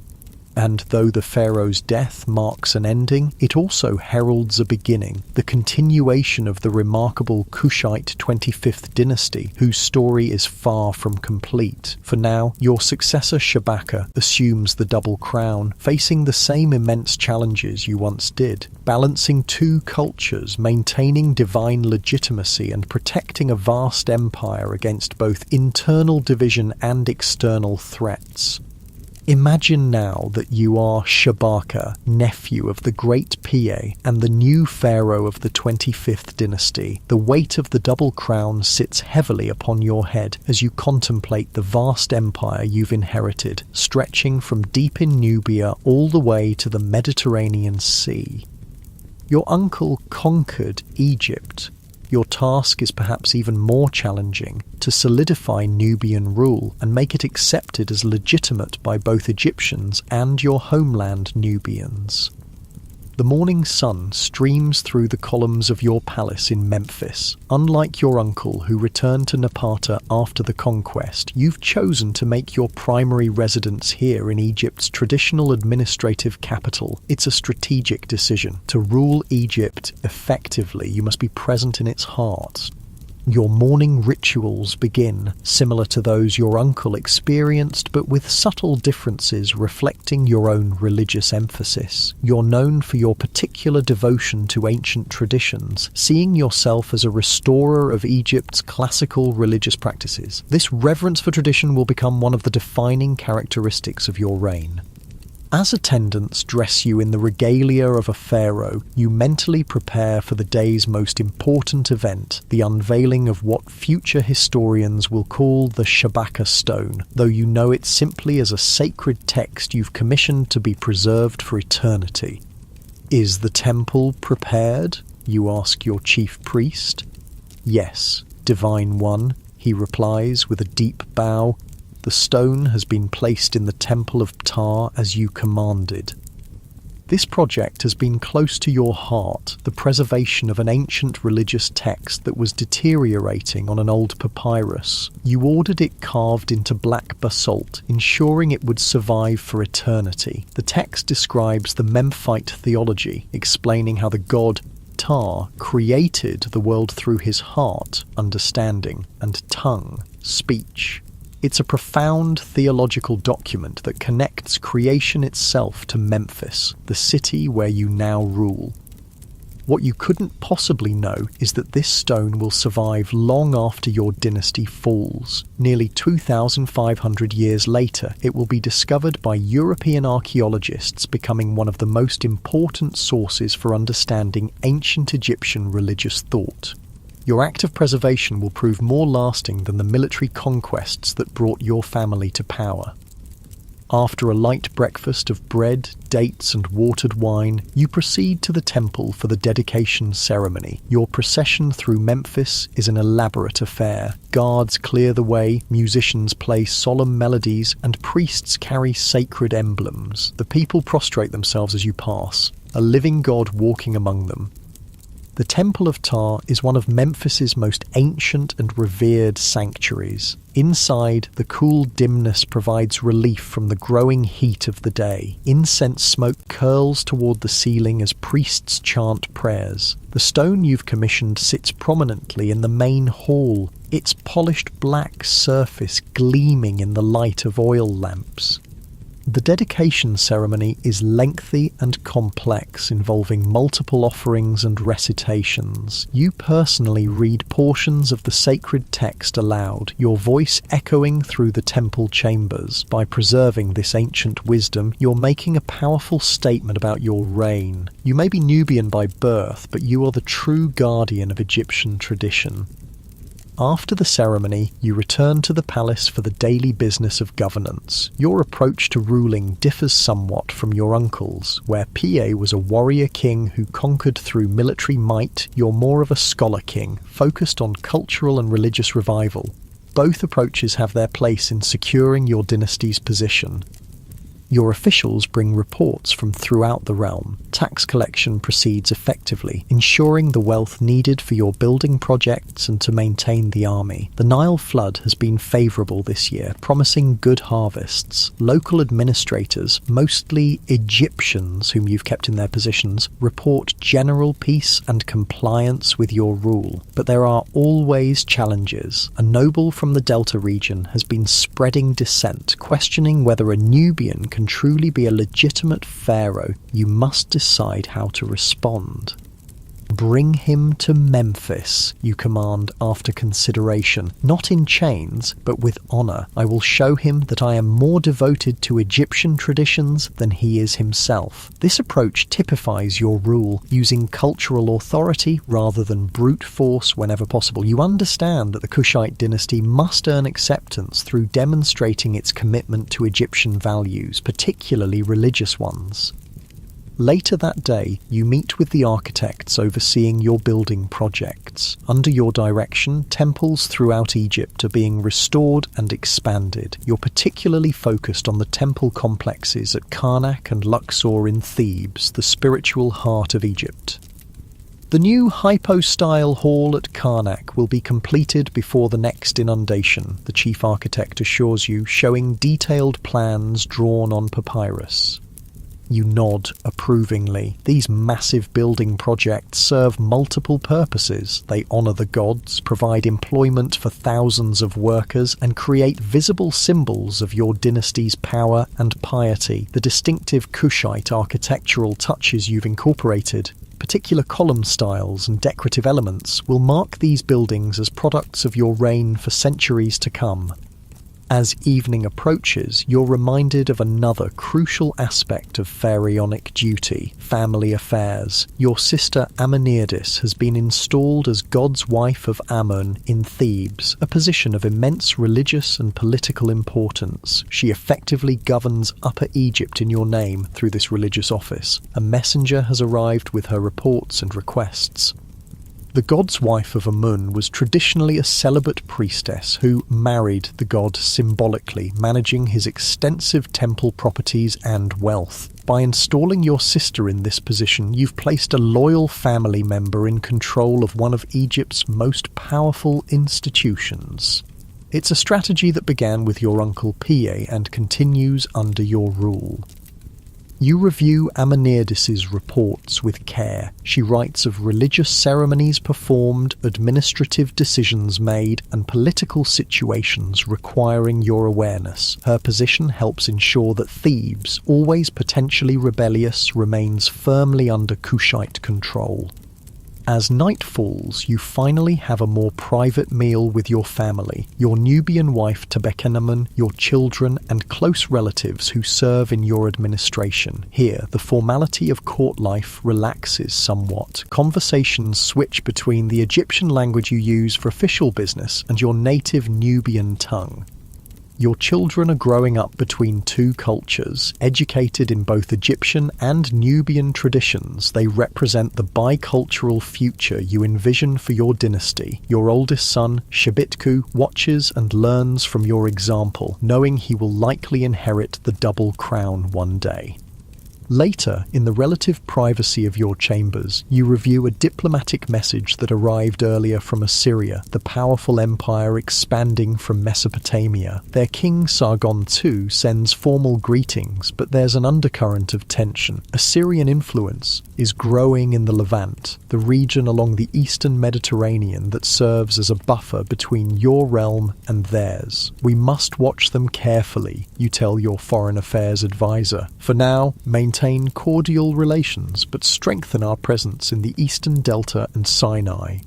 And though the pharaoh's death marks an ending, it also heralds a beginning, the continuation of the remarkable Kushite 25th dynasty, whose story is far from complete. For now, your successor Shabaka assumes the double crown, facing the same immense challenges you once did, balancing two cultures, maintaining divine legitimacy and protecting a vast empire against both internal division and external threats. Imagine now that you are Shabaka, nephew of the great Piye and the new pharaoh of the 25th dynasty. The weight of the double crown sits heavily upon your head as you contemplate the vast empire you've inherited, stretching from deep in Nubia all the way to the Mediterranean Sea. Your uncle conquered Egypt. Your task is perhaps even more challenging: to solidify Nubian rule and make it accepted as legitimate by both Egyptians and your homeland Nubians. The morning sun streams through the columns of your palace in Memphis. Unlike your uncle who returned to Napata after the conquest, you've chosen to make your primary residence here in Egypt's traditional administrative capital. It's a strategic decision. To rule Egypt effectively, you must be present in its heart. Your morning rituals begin, similar to those your uncle experienced, but with subtle differences reflecting your own religious emphasis. You're known for your particular devotion to ancient traditions, seeing yourself as a restorer of Egypt's classical religious practices. This reverence for tradition will become one of the defining characteristics of your reign. As attendants dress you in the regalia of a pharaoh, you mentally prepare for the day's most important event, the unveiling of what future historians will call the Shabaka Stone, though you know it simply as a sacred text you've commissioned to be preserved for eternity. Is the temple prepared? You ask your chief priest. Yes, Divine One, he replies with a deep bow. The stone has been placed in the Temple of Ptah as you commanded. This project has been close to your heart, the preservation of an ancient religious text that was deteriorating on an old papyrus. You ordered it carved into black basalt, ensuring it would survive for eternity. The text describes the Memphite theology, explaining how the god Ptah created the world through his heart, understanding, and tongue, speech. It's a profound theological document that connects creation itself to Memphis, the city where you now rule. What you couldn't possibly know is that this stone will survive long after your dynasty falls. Nearly 2,500 years later, it will be discovered by European archaeologists, becoming one of the most important sources for understanding ancient Egyptian religious thought. Your act of preservation will prove more lasting than the military conquests that brought your family to power. After a light breakfast of bread, dates, and watered wine, you proceed to the temple for the dedication ceremony. Your procession through Memphis is an elaborate affair. Guards clear the way, musicians play solemn melodies, and priests carry sacred emblems. The people prostrate themselves as you pass, a living god walking among them. The Temple of Ptah is one of Memphis's most ancient and revered sanctuaries. Inside, the cool dimness provides relief from the growing heat of the day. Incense smoke curls toward the ceiling as priests chant prayers. The stone you've commissioned sits prominently in the main hall, its polished black surface gleaming in the light of oil lamps. The dedication ceremony is lengthy and complex, involving multiple offerings and recitations. You personally read portions of the sacred text aloud, your voice echoing through the temple chambers. By preserving this ancient wisdom, you're making a powerful statement about your reign. You may be Nubian by birth, but you are the true guardian of Egyptian tradition. After the ceremony, you return to the palace for the daily business of governance. Your approach to ruling differs somewhat from your uncle's. Where Pa was a warrior king who conquered through military might, you're more of a scholar king, focused on cultural and religious revival. Both approaches have their place in securing your dynasty's position. Your officials bring reports from throughout the realm. Tax collection proceeds effectively, ensuring the wealth needed for your building projects and to maintain the army. The Nile flood has been favourable this year, promising good harvests. Local administrators, mostly Egyptians whom you've kept in their positions, report general peace and compliance with your rule. But there are always challenges. A noble from the Delta region has been spreading dissent, questioning whether a Nubian can truly be a legitimate pharaoh. You must decide how to respond. Bring him to Memphis, you command after consideration, not in chains, but with honour. I will show him that I am more devoted to Egyptian traditions than he is himself. This approach typifies your rule, using cultural authority rather than brute force whenever possible. You understand that the Kushite dynasty must earn acceptance through demonstrating its commitment to Egyptian values, particularly religious ones. Later that day, you meet with the architects overseeing your building projects. Under your direction, temples throughout Egypt are being restored and expanded. You're particularly focused on the temple complexes at Karnak and Luxor in Thebes, the spiritual heart of Egypt. The new hypo-style hall at Karnak will be completed before the next inundation, the chief architect assures you, showing detailed plans drawn on papyrus. You nod approvingly. These massive building projects serve multiple purposes. They honour the gods, provide employment for thousands of workers, and create visible symbols of your dynasty's power and piety. The distinctive Kushite architectural touches you've incorporated, particular column styles and decorative elements, will mark these buildings as products of your reign for centuries to come. As evening approaches, you're reminded of another crucial aspect of pharaonic duty: family affairs. Your sister Amanirdis has been installed as God's wife of Amun in Thebes, a position of immense religious and political importance. She effectively governs Upper Egypt in your name through this religious office. A messenger has arrived with her reports and requests. The god's wife of Amun was traditionally a celibate priestess who married the god symbolically, managing his extensive temple properties and wealth. By installing your sister in this position, you've placed a loyal family member in control of one of Egypt's most powerful institutions. It's a strategy that began with your uncle Pa and continues under your rule. You review Amanirdis' reports with care. She writes of religious ceremonies performed, administrative decisions made, and political situations requiring your awareness. Her position helps ensure that Thebes, always potentially rebellious, remains firmly under Kushite control. As night falls, you finally have a more private meal with your family, your Nubian wife Tabekenamun, your children, and close relatives who serve in your administration. Here, the formality of court life relaxes somewhat. Conversations switch between the Egyptian language you use for official business and your native Nubian tongue. Your children are growing up between two cultures, educated in both Egyptian and Nubian traditions. They represent the bicultural future you envision for your dynasty. Your oldest son, Shebitku, watches and learns from your example, knowing he will likely inherit the double crown one day. Later, in the relative privacy of your chambers, you review a diplomatic message that arrived earlier from Assyria, the powerful empire expanding from Mesopotamia. Their king Sargon II sends formal greetings, but there's an undercurrent of tension. Assyrian influence is growing in the Levant, the region along the eastern Mediterranean that serves as a buffer between your realm and theirs. We must watch them carefully, you tell your foreign affairs advisor. For now, maintain cordial relations, but strengthen our presence in the eastern Delta and Sinai.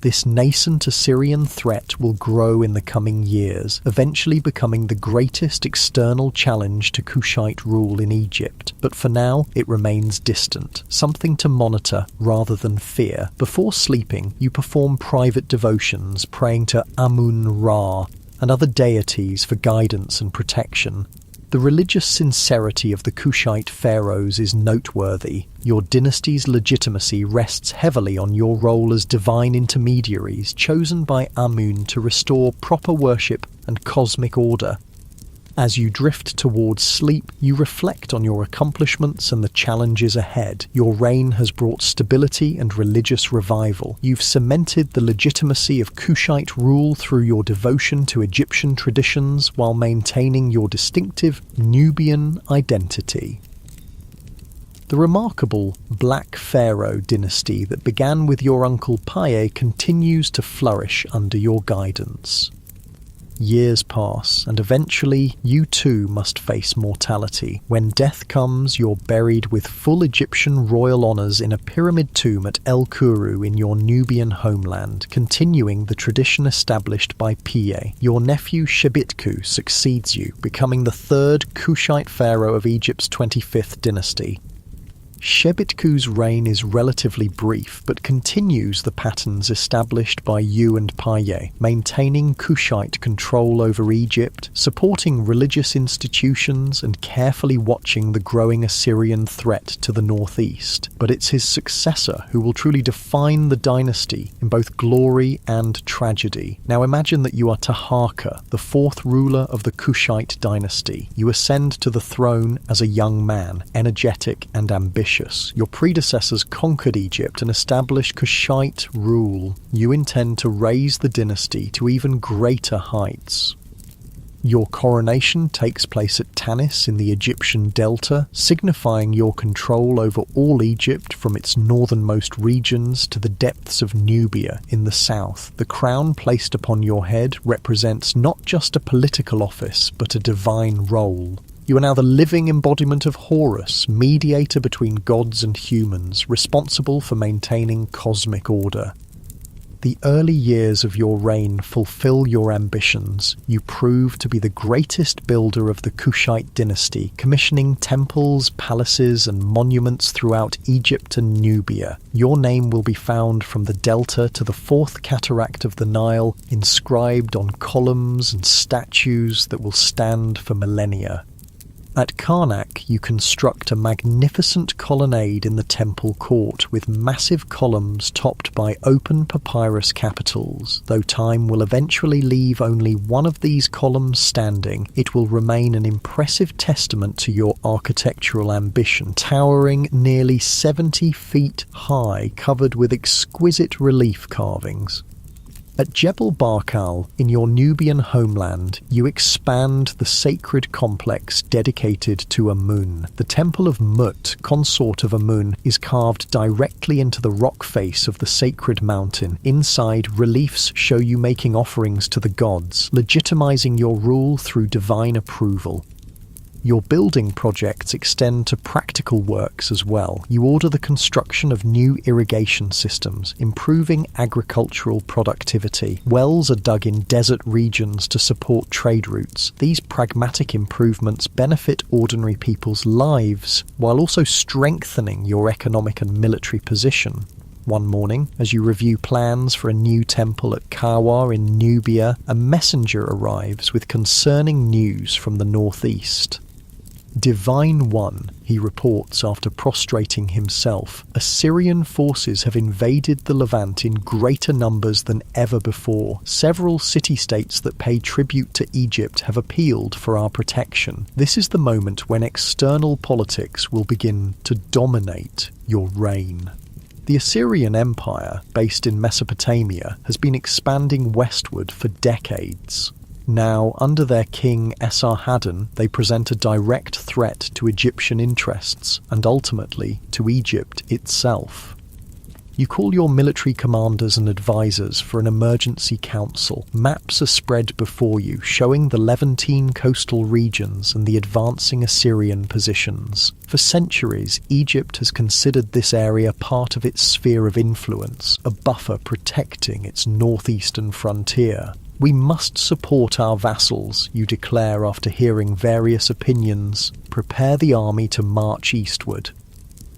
This nascent Assyrian threat will grow in the coming years, eventually becoming the greatest external challenge to Kushite rule in Egypt. But for now, it remains distant, something to monitor rather than fear. Before sleeping, you perform private devotions, praying to Amun-Ra and other deities for guidance and protection. The religious sincerity of the Kushite pharaohs is noteworthy. Your dynasty's legitimacy rests heavily on your role as divine intermediaries chosen by Amun to restore proper worship and cosmic order. As you drift towards sleep, you reflect on your accomplishments and the challenges ahead. Your reign has brought stability and religious revival. You've cemented the legitimacy of Kushite rule through your devotion to Egyptian traditions while maintaining your distinctive Nubian identity. The remarkable Black Pharaoh dynasty that began with your uncle Paye continues to flourish under your guidance. Years pass, and eventually you too must face mortality. When death comes, you're buried with full Egyptian royal honours in a pyramid tomb at El Kuru in your Nubian homeland, continuing the tradition established by Piye. Your nephew Shebitku succeeds you, becoming the third Kushite pharaoh of Egypt's 25th dynasty. Shebitku's reign is relatively brief, but continues the patterns established by you and Paye, maintaining Kushite control over Egypt, supporting religious institutions, and carefully watching the growing Assyrian threat to the northeast. But it's his successor who will truly define the dynasty in both glory and tragedy. Now imagine that you are Taharqa, the fourth ruler of the Kushite dynasty. You ascend to the throne as a young man, energetic and ambitious. Your predecessors conquered Egypt and established Kushite rule. You intend to raise the dynasty to even greater heights. Your coronation takes place at Tanis in the Egyptian Delta, signifying your control over all Egypt from its northernmost regions to the depths of Nubia in the south. The crown placed upon your head represents not just a political office, but a divine role. You are now the living embodiment of Horus, mediator between gods and humans, responsible for maintaining cosmic order. The early years of your reign fulfill your ambitions. You prove to be the greatest builder of the Kushite dynasty, commissioning temples, palaces, and monuments throughout Egypt and Nubia. Your name will be found from the Delta to the fourth cataract of the Nile, inscribed on columns and statues that will stand for millennia. At Karnak, you construct a magnificent colonnade in the temple court with massive columns topped by open papyrus capitals. Though time will eventually leave only one of these columns standing, it will remain an impressive testament to your architectural ambition, towering nearly 70 feet high, covered with exquisite relief carvings. At Jebel Barkal, in your Nubian homeland, you expand the sacred complex dedicated to Amun. The temple of Mut, consort of Amun, is carved directly into the rock face of the sacred mountain. Inside, reliefs show you making offerings to the gods, legitimizing your rule through divine approval. Your building projects extend to practical works as well. You order the construction of new irrigation systems, improving agricultural productivity. Wells are dug in desert regions to support trade routes. These pragmatic improvements benefit ordinary people's lives, while also strengthening your economic and military position. One morning, as you review plans for a new temple at Kawa in Nubia, a messenger arrives with concerning news from the northeast. "Divine One," he reports after prostrating himself, "Assyrian forces have invaded the Levant in greater numbers than ever before. Several city-states that pay tribute to Egypt have appealed for our protection. This is the moment when external politics will begin to dominate your reign." The Assyrian Empire, based in Mesopotamia, has been expanding westward for decades. Now, under their king Esarhaddon, they present a direct threat to Egyptian interests, and ultimately to Egypt itself. You call your military commanders and advisors for an emergency council. Maps are spread before you, showing the Levantine coastal regions and the advancing Assyrian positions. For centuries, Egypt has considered this area part of its sphere of influence, a buffer protecting its northeastern frontier. "We must support our vassals," you declare after hearing various opinions. "Prepare the army to march eastward."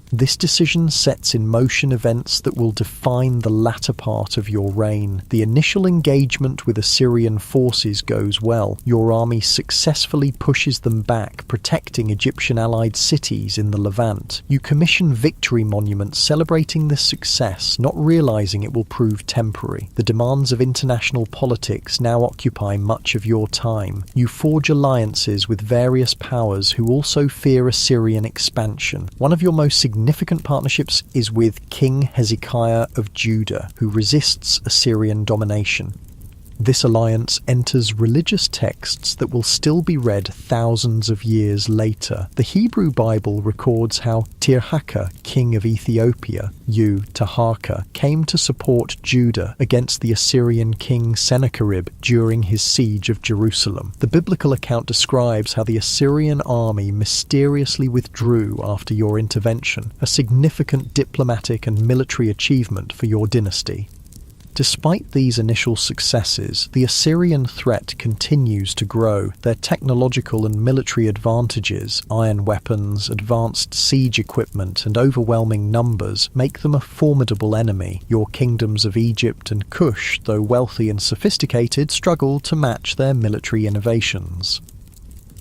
This decision sets in motion events that will define the latter part of your reign. The initial engagement with Assyrian forces goes well. Your army successfully pushes them back, protecting Egyptian allied cities in the Levant. You commission victory monuments celebrating this success, not realizing it will prove temporary. The demands of international politics now occupy much of your time. You forge alliances with various powers who also fear Assyrian expansion. One of your most significant partnerships is with King Hezekiah of Judah, who resists Assyrian domination. This alliance enters religious texts that will still be read thousands of years later. The Hebrew Bible records how Tirhakah, king of Ethiopia, Taharka, came to support Judah against the Assyrian king Sennacherib during his siege of Jerusalem. The biblical account describes how the Assyrian army mysteriously withdrew after your intervention, a significant diplomatic and military achievement for your dynasty. Despite these initial successes, the Assyrian threat continues to grow. Their technological and military advantages, iron weapons, advanced siege equipment, and overwhelming numbers make them a formidable enemy. Your kingdoms of Egypt and Kush, though wealthy and sophisticated, struggle to match their military innovations.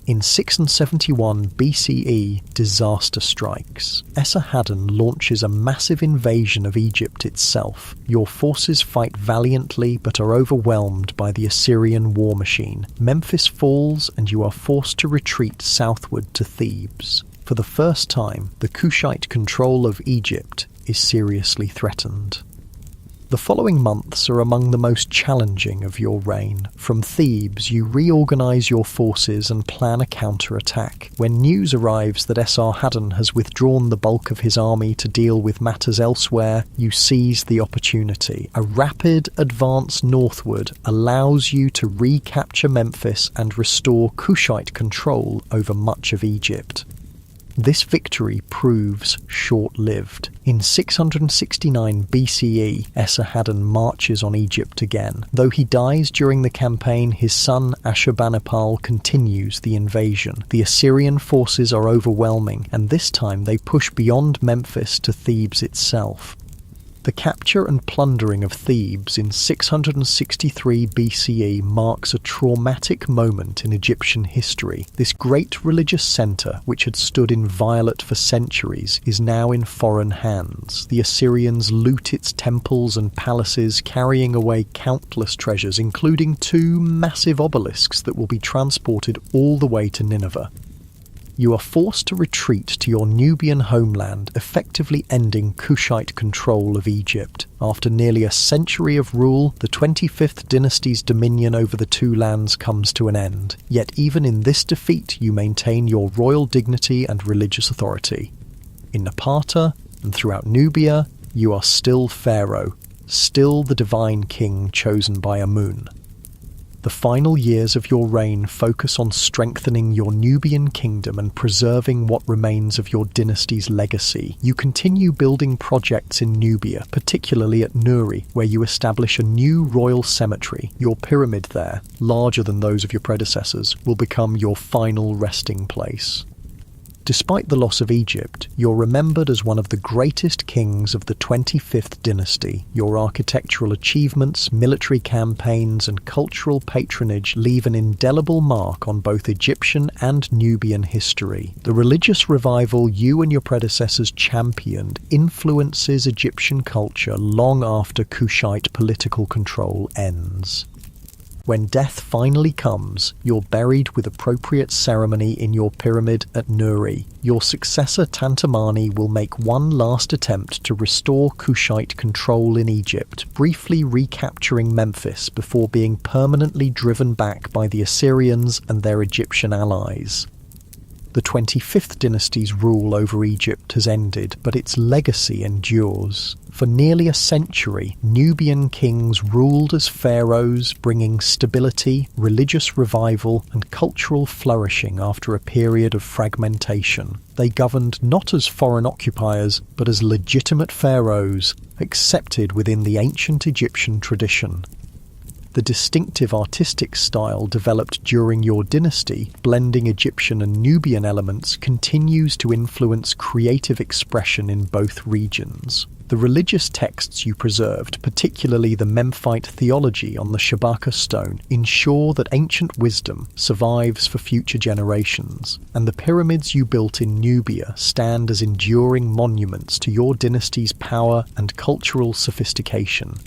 In 671 BCE, disaster strikes. Esarhaddon launches a massive invasion of Egypt itself. Your forces fight valiantly but are overwhelmed by the Assyrian war machine. Memphis falls and you are forced to retreat southward to Thebes. For the first time, the Kushite control of Egypt is seriously threatened. The following months are among the most challenging of your reign. From Thebes, you reorganize your forces and plan a counterattack. When news arrives that Esarhaddon has withdrawn the bulk of his army to deal with matters elsewhere, you seize the opportunity. A rapid advance northward allows you to recapture Memphis and restore Kushite control over much of Egypt. This victory proves short-lived. In 669 BCE, Esarhaddon marches on Egypt again. Though he dies during the campaign, his son Ashurbanipal continues the invasion. The Assyrian forces are overwhelming, and this time they push beyond Memphis to Thebes itself. The capture and plundering of Thebes in 663 BCE marks a traumatic moment in Egyptian history. This great religious centre, which had stood inviolate for centuries, is now in foreign hands. The Assyrians loot its temples and palaces, carrying away countless treasures, including 2 massive obelisks that will be transported all the way to Nineveh. You are forced to retreat to your Nubian homeland, effectively ending Kushite control of Egypt. After nearly a century of rule, the 25th dynasty's dominion over the 2 lands comes to an end. Yet even in this defeat, you maintain your royal dignity and religious authority. In Napata and throughout Nubia, you are still Pharaoh, still the divine king chosen by Amun. The final years of your reign focus on strengthening your Nubian kingdom and preserving what remains of your dynasty's legacy. You continue building projects in Nubia, particularly at Nuri, where you establish a new royal cemetery. Your pyramid there, larger than those of your predecessors, will become your final resting place. Despite the loss of Egypt, you're remembered as one of the greatest kings of the 25th dynasty. Your architectural achievements, military campaigns, and cultural patronage leave an indelible mark on both Egyptian and Nubian history. The religious revival you and your predecessors championed influences Egyptian culture long after Kushite political control ends. When death finally comes, you're buried with appropriate ceremony in your pyramid at Nuri. Your successor Tantamani will make one last attempt to restore Kushite control in Egypt, briefly recapturing Memphis before being permanently driven back by the Assyrians and their Egyptian allies. The 25th dynasty's rule over Egypt has ended, but its legacy endures. For nearly a century, Nubian kings ruled as pharaohs, bringing stability, religious revival, and cultural flourishing after a period of fragmentation. They governed not as foreign occupiers, but as legitimate pharaohs, accepted within the ancient Egyptian tradition. The distinctive artistic style developed during your dynasty, blending Egyptian and Nubian elements, continues to influence creative expression in both regions. The religious texts you preserved, particularly the Memphite theology on the Shabaka stone, ensure that ancient wisdom survives for future generations, and the pyramids you built in Nubia stand as enduring monuments to your dynasty's power and cultural sophistication.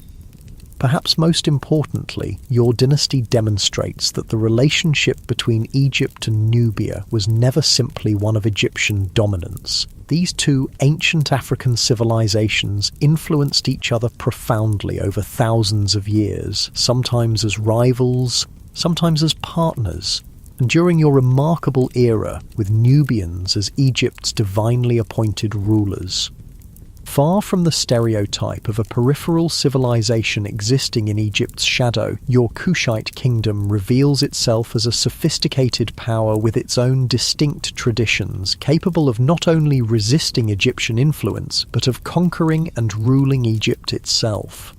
Perhaps most importantly, your dynasty demonstrates that the relationship between Egypt and Nubia was never simply one of Egyptian dominance. These two ancient African civilizations influenced each other profoundly over thousands of years, sometimes as rivals, sometimes as partners. And during your remarkable era, with Nubians as Egypt's divinely appointed rulers. Far from the stereotype of a peripheral civilization existing in Egypt's shadow, your Kushite kingdom reveals itself as a sophisticated power with its own distinct traditions, capable of not only resisting Egyptian influence, but of conquering and ruling Egypt itself.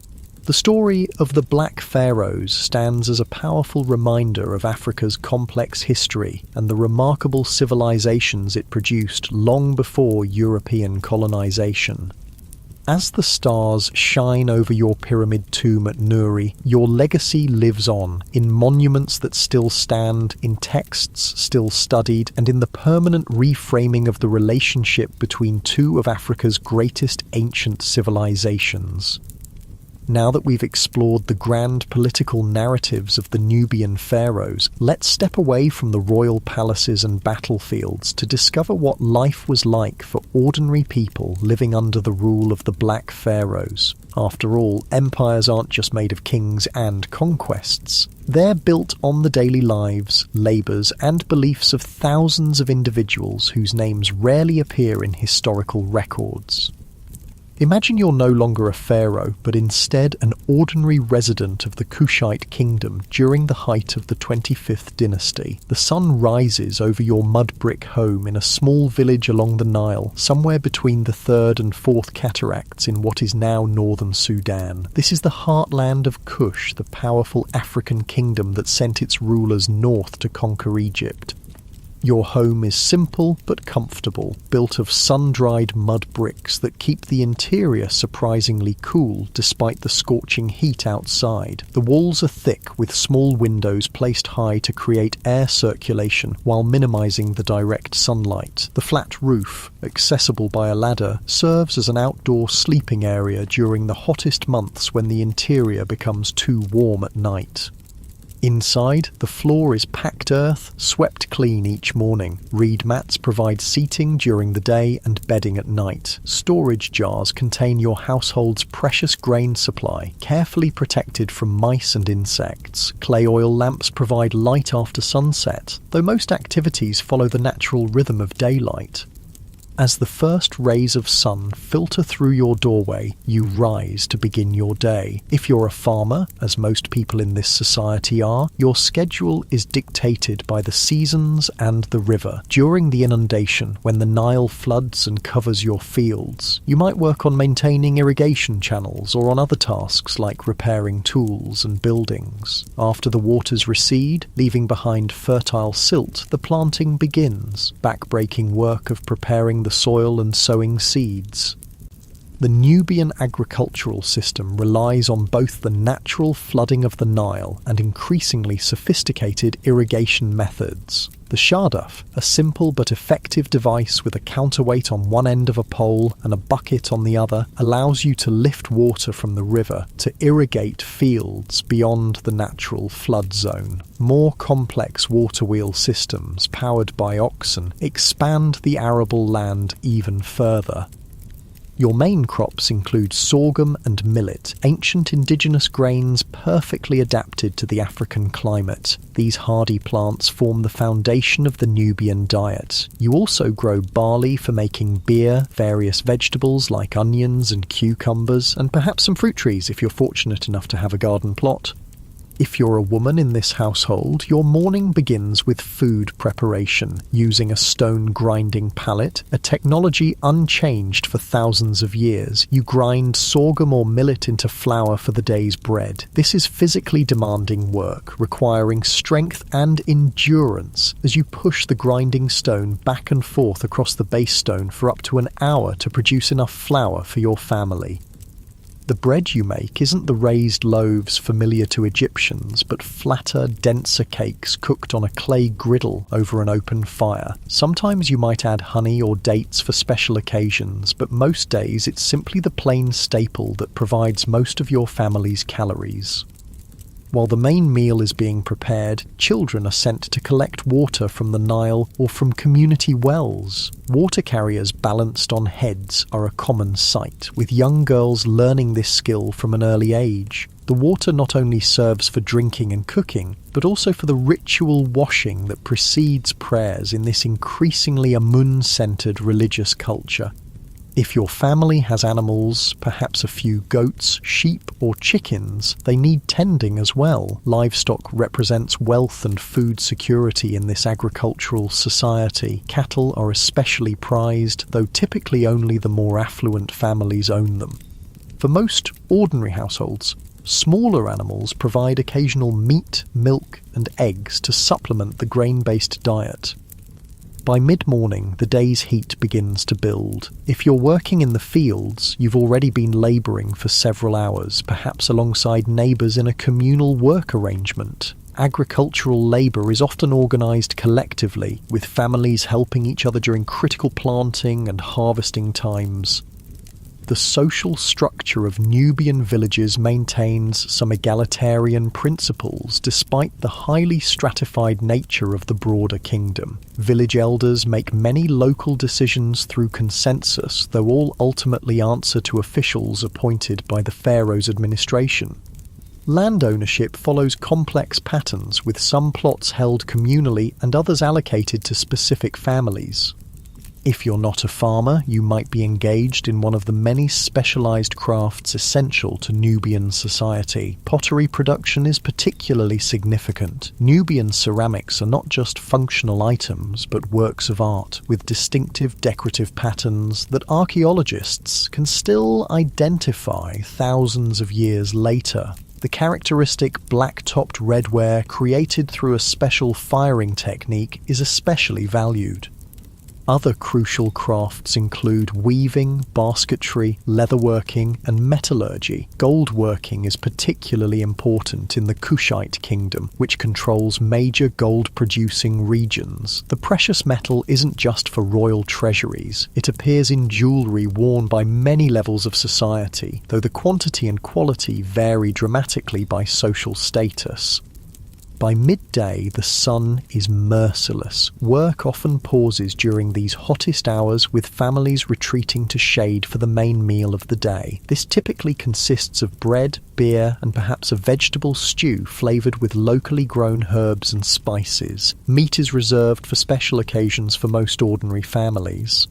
The story of the Black Pharaohs stands as a powerful reminder of Africa's complex history and the remarkable civilizations it produced long before European colonization. As the stars shine over your pyramid tomb at Nuri, your legacy lives on, in monuments that still stand, in texts still studied, and in the permanent reframing of the relationship between two of Africa's greatest ancient civilizations. Now that we've explored the grand political narratives of the Nubian pharaohs, let's step away from the royal palaces and battlefields to discover what life was like for ordinary people living under the rule of the Black Pharaohs. After all, empires aren't just made of kings and conquests. They're built on the daily lives, labours, and beliefs of thousands of individuals whose names rarely appear in historical records. Imagine you're no longer a pharaoh, but instead an ordinary resident of the Kushite kingdom during the height of the 25th dynasty. The sun rises over your mud brick home in a small village along the Nile, somewhere between the 3rd and 4th cataracts in what is now northern Sudan. This is the heartland of Kush, the powerful African kingdom that sent its rulers north to conquer Egypt. Your home is simple but comfortable, built of sun-dried mud bricks that keep the interior surprisingly cool despite the scorching heat outside. The walls are thick with small windows placed high to create air circulation while minimizing the direct sunlight. The flat roof, accessible by a ladder, serves as an outdoor sleeping area during the hottest months when the interior becomes too warm at night. Inside, the floor is packed earth, swept clean each morning. Reed mats provide seating during the day and bedding at night. Storage jars contain your household's precious grain supply, carefully protected from mice and insects. Clay oil lamps provide light after sunset, though most activities follow the natural rhythm of daylight. As the first rays of sun filter through your doorway, you rise to begin your day. If you're a farmer, as most people in this society are, your schedule is dictated by the seasons and the river. During the inundation, when the Nile floods and covers your fields, you might work on maintaining irrigation channels or on other tasks like repairing tools and buildings. After the waters recede, leaving behind fertile silt, the planting begins, back-breaking work of preparing the soil and sowing seeds. The Nubian agricultural system relies on both the natural flooding of the Nile and increasingly sophisticated irrigation methods. The shadaf, a simple but effective device with a counterweight on one end of a pole and a bucket on the other, allows you to lift water from the river to irrigate fields beyond the natural flood zone. More complex water wheel systems, powered by oxen, expand the arable land even further. Your main crops include sorghum and millet, ancient indigenous grains perfectly adapted to the African climate. These hardy plants form the foundation of the Nubian diet. You also grow barley for making beer, various vegetables like onions and cucumbers, and perhaps some fruit trees if you're fortunate enough to have a garden plot. If you're a woman in this household, your morning begins with food preparation, using a stone grinding pallet, a technology unchanged for thousands of years. You grind sorghum or millet into flour for the day's bread. This is physically demanding work, requiring strength and endurance as you push the grinding stone back and forth across the base stone for up to an hour to produce enough flour for your family. The bread you make isn't the raised loaves familiar to Egyptians, but flatter, denser cakes cooked on a clay griddle over an open fire. Sometimes you might add honey or dates for special occasions, but most days it's simply the plain staple that provides most of your family's calories. While the main meal is being prepared, children are sent to collect water from the Nile or from community wells. Water carriers balanced on heads are a common sight, with young girls learning this skill from an early age. The water not only serves for drinking and cooking, but also for the ritual washing that precedes prayers in this increasingly Amun-centered religious culture. If your family has animals, perhaps a few goats, sheep or chickens, they need tending as well. Livestock represents wealth and food security in this agricultural society. Cattle are especially prized, though typically only the more affluent families own them. For most ordinary households, smaller animals provide occasional meat, milk and eggs to supplement the grain-based diet. By mid-morning, the day's heat begins to build. If you're working in the fields, you've already been labouring for several hours, perhaps alongside neighbours in a communal work arrangement. Agricultural labour is often organised collectively, with families helping each other during critical planting and harvesting times. The social structure of Nubian villages maintains some egalitarian principles despite the highly stratified nature of the broader kingdom. Village elders make many local decisions through consensus, though all ultimately answer to officials appointed by the Pharaoh's administration. Land ownership follows complex patterns, with some plots held communally and others allocated to specific families. If you're not a farmer, you might be engaged in one of the many specialised crafts essential to Nubian society. Pottery production is particularly significant. Nubian ceramics are not just functional items, but works of art, with distinctive decorative patterns that archaeologists can still identify thousands of years later. The characteristic black-topped redware created through a special firing technique is especially valued. Other crucial crafts include weaving, basketry, leatherworking, and metallurgy. Goldworking is particularly important in the Kushite kingdom, which controls major gold-producing regions. The precious metal isn't just for royal treasuries. It appears in jewellery worn by many levels of society, though the quantity and quality vary dramatically by social status. By midday, the sun is merciless. Work often pauses during these hottest hours, with families retreating to shade for the main meal of the day. This typically consists of bread, beer, and perhaps a vegetable stew flavoured with locally grown herbs and spices. Meat is reserved for special occasions for most ordinary families.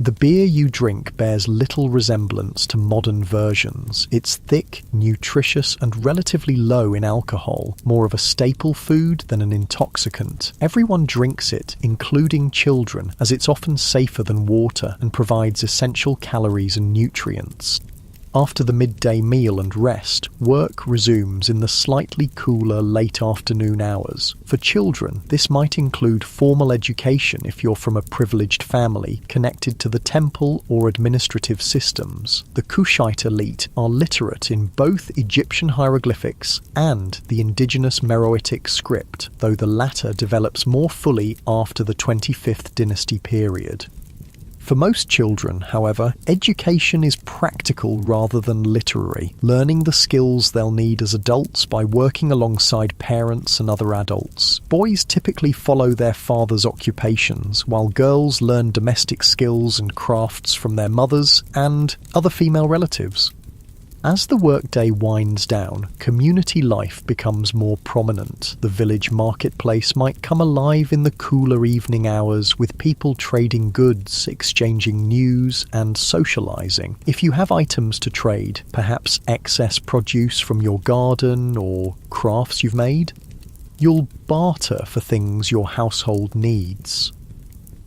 The beer you drink bears little resemblance to modern versions. It's thick, nutritious, and relatively low in alcohol, more of a staple food than an intoxicant. Everyone drinks it, including children, as it's often safer than water and provides essential calories and nutrients. After the midday meal and rest, work resumes in the slightly cooler late afternoon hours. For children, this might include formal education if you're from a privileged family connected to the temple or administrative systems. The Kushite elite are literate in both Egyptian hieroglyphics and the indigenous Meroitic script, though the latter develops more fully after the 25th dynasty period. For most children, however, education is practical rather than literary, learning the skills they'll need as adults by working alongside parents and other adults. Boys typically follow their father's occupations, while girls learn domestic skills and crafts from their mothers and other female relatives. As the workday winds down, community life becomes more prominent. The village marketplace might come alive in the cooler evening hours with people trading goods, exchanging news, and socializing. If you have items to trade, perhaps excess produce from your garden or crafts you've made, you'll barter for things your household needs.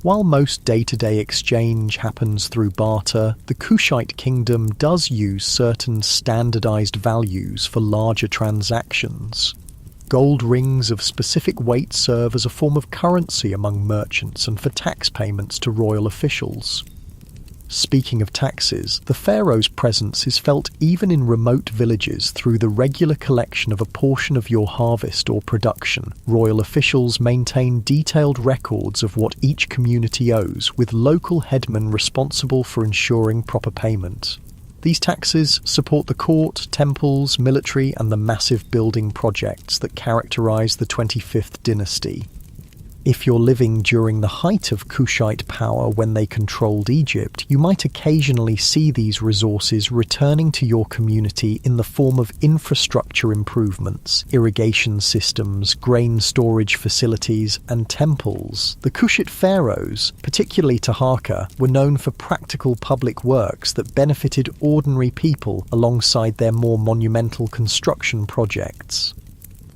While most day-to-day exchange happens through barter, the Kushite kingdom does use certain standardized values for larger transactions. Gold rings of specific weight serve as a form of currency among merchants and for tax payments to royal officials. Speaking of taxes, the pharaoh's presence is felt even in remote villages through the regular collection of a portion of your harvest or production. Royal officials maintain detailed records of what each community owes, with local headmen responsible for ensuring proper payment. These taxes support the court, temples, military, and the massive building projects that characterize the 25th dynasty. If you're living during the height of Kushite power when they controlled Egypt, you might occasionally see these resources returning to your community in the form of infrastructure improvements, irrigation systems, grain storage facilities, and temples. The Kushite pharaohs, particularly Taharqa, were known for practical public works that benefited ordinary people alongside their more monumental construction projects.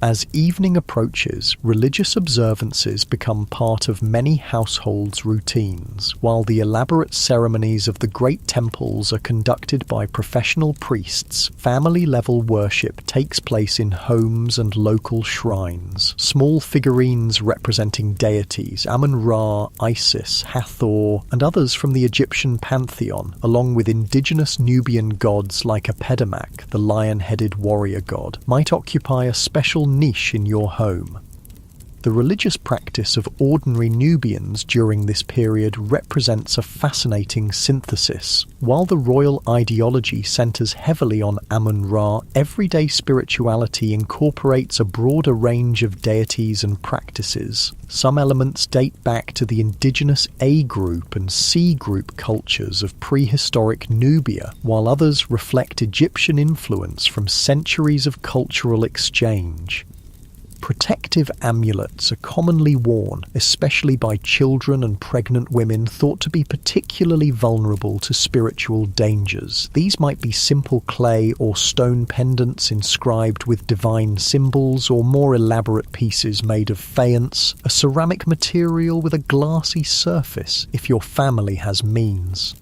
As evening approaches, religious observances become part of many households' routines, while the elaborate ceremonies of the great temples are conducted by professional priests. Family-level worship takes place in homes and local shrines. Small figurines representing deities, Amun-Ra, Isis, Hathor, and others from the Egyptian pantheon, along with indigenous Nubian gods like Apedamak, the lion-headed warrior god, might occupy a special niche in your home. The religious practice of ordinary Nubians during this period represents a fascinating synthesis. While the royal ideology centers heavily on Amun-Ra, everyday spirituality incorporates a broader range of deities and practices. Some elements date back to the indigenous A group and C group cultures of prehistoric Nubia, while others reflect Egyptian influence from centuries of cultural exchange. Protective amulets are commonly worn, especially by children and pregnant women thought to be particularly vulnerable to spiritual dangers. These might be simple clay or stone pendants inscribed with divine symbols, or more elaborate pieces made of faience, a ceramic material with a glassy surface if your family has means.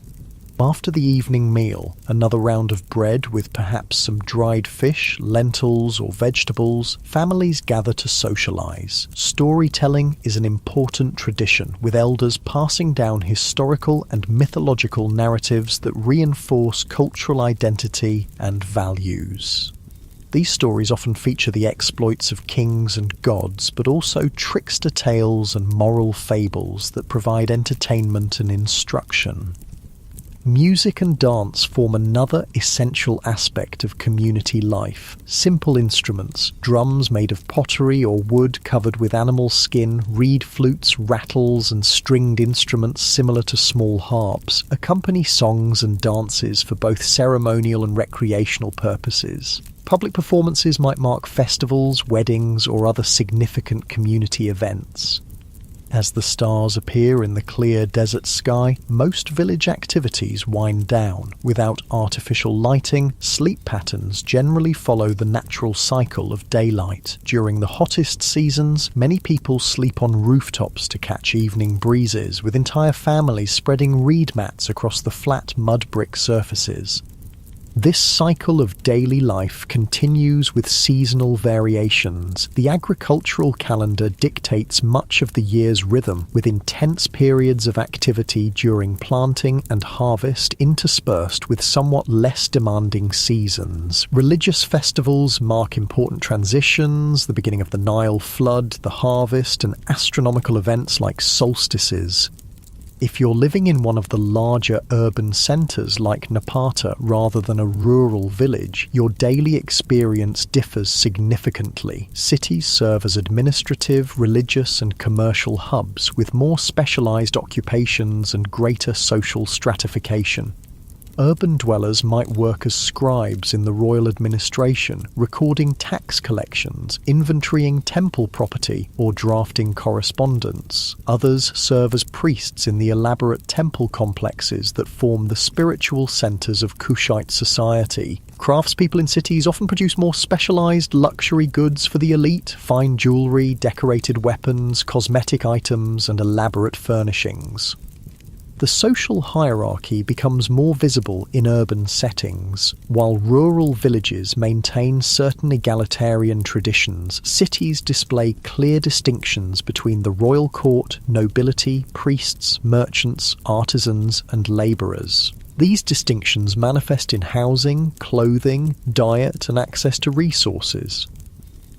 After the evening meal, another round of bread with perhaps some dried fish, lentils, or vegetables, families gather to socialize. Storytelling is an important tradition, with elders passing down historical and mythological narratives that reinforce cultural identity and values. These stories often feature the exploits of kings and gods, but also trickster tales and moral fables that provide entertainment and instruction. Music and dance form another essential aspect of community life. Simple instruments, drums made of pottery or wood covered with animal skin, reed flutes, rattles, and stringed instruments similar to small harps, accompany songs and dances for both ceremonial and recreational purposes. Public performances might mark festivals, weddings, or other significant community events. As the stars appear in the clear desert sky, most village activities wind down. Without artificial lighting, sleep patterns generally follow the natural cycle of daylight. During the hottest seasons, many people sleep on rooftops to catch evening breezes, with entire families spreading reed mats across the flat mud brick surfaces. This cycle of daily life continues with seasonal variations. The agricultural calendar dictates much of the year's rhythm, with intense periods of activity during planting and harvest interspersed with somewhat less demanding seasons. Religious festivals mark important transitions, the beginning of the Nile flood, the harvest, and astronomical events like solstices. If you're living in one of the larger urban centres like Napata rather than a rural village, your daily experience differs significantly. Cities serve as administrative, religious and commercial hubs with more specialised occupations and greater social stratification. Urban dwellers might work as scribes in the royal administration, recording tax collections, inventorying temple property, or drafting correspondence. Others serve as priests in the elaborate temple complexes that form the spiritual centres of Kushite society. Craftspeople in cities often produce more specialised luxury goods for the elite: fine jewellery, decorated weapons, cosmetic items, and elaborate furnishings. The social hierarchy becomes more visible in urban settings. While rural villages maintain certain egalitarian traditions, cities display clear distinctions between the royal court, nobility, priests, merchants, artisans, and labourers. These distinctions manifest in housing, clothing, diet, and access to resources.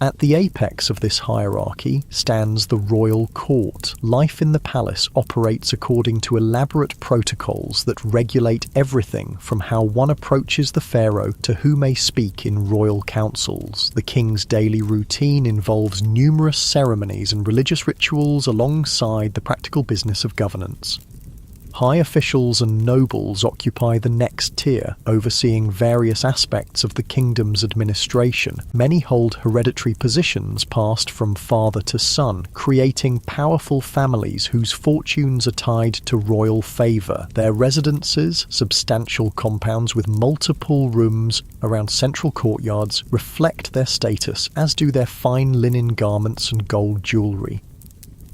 At the apex of this hierarchy stands the royal court. Life in the palace operates according to elaborate protocols that regulate everything from how one approaches the pharaoh to who may speak in royal councils. The king's daily routine involves numerous ceremonies and religious rituals alongside the practical business of governance. High officials and nobles occupy the next tier, overseeing various aspects of the kingdom's administration. Many hold hereditary positions passed from father to son, creating powerful families whose fortunes are tied to royal favour. Their residences, substantial compounds with multiple rooms around central courtyards, reflect their status, as do their fine linen garments and gold jewellery.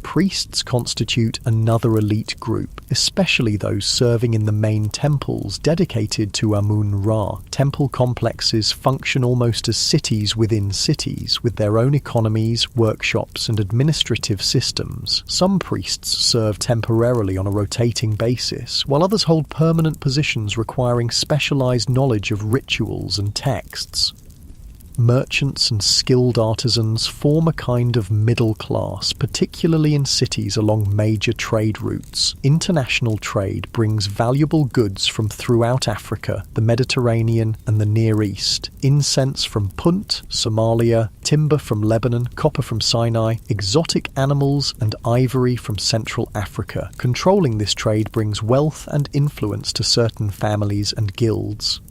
Priests constitute another elite group, especially those serving in the main temples dedicated to Amun-Ra. Temple complexes function almost as cities within cities, with their own economies, workshops, and administrative systems. Some priests serve temporarily on a rotating basis, while others hold permanent positions requiring specialized knowledge of rituals and texts. Merchants and skilled artisans form a kind of middle class, particularly in cities along major trade routes. International trade brings valuable goods from throughout Africa, the Mediterranean, and the Near East. Incense from Punt, Somalia, timber from Lebanon, copper from Sinai, exotic animals, and ivory from Central Africa. Controlling this trade brings wealth and influence to certain families and guilds.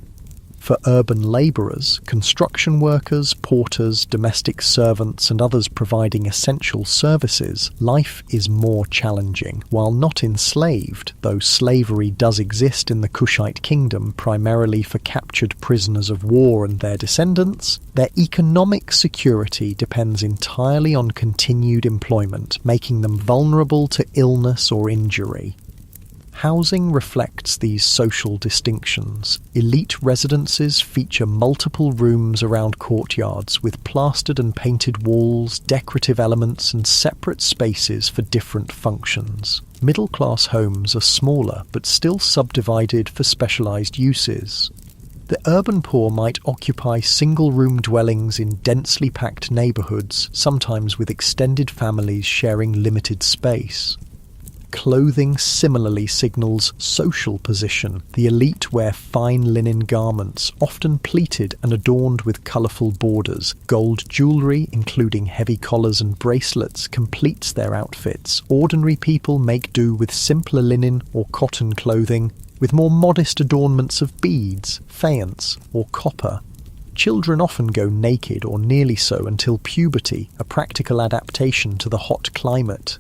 For urban labourers, construction workers, porters, domestic servants, and others providing essential services, life is more challenging. While not enslaved, though slavery does exist in the Kushite kingdom primarily for captured prisoners of war and their descendants, their economic security depends entirely on continued employment, making them vulnerable to illness or injury. Housing reflects these social distinctions. Elite residences feature multiple rooms around courtyards with plastered and painted walls, decorative elements, and separate spaces for different functions. Middle-class homes are smaller but still subdivided for specialized uses. The urban poor might occupy single-room dwellings in densely packed neighborhoods, sometimes with extended families sharing limited space. Clothing similarly signals social position. The elite wear fine linen garments, often pleated and adorned with colourful borders. Gold jewellery, including heavy collars and bracelets, completes their outfits. Ordinary people make do with simpler linen or cotton clothing, with more modest adornments of beads, faience, or copper. Children often go naked or nearly so until puberty, a practical adaptation to the hot climate.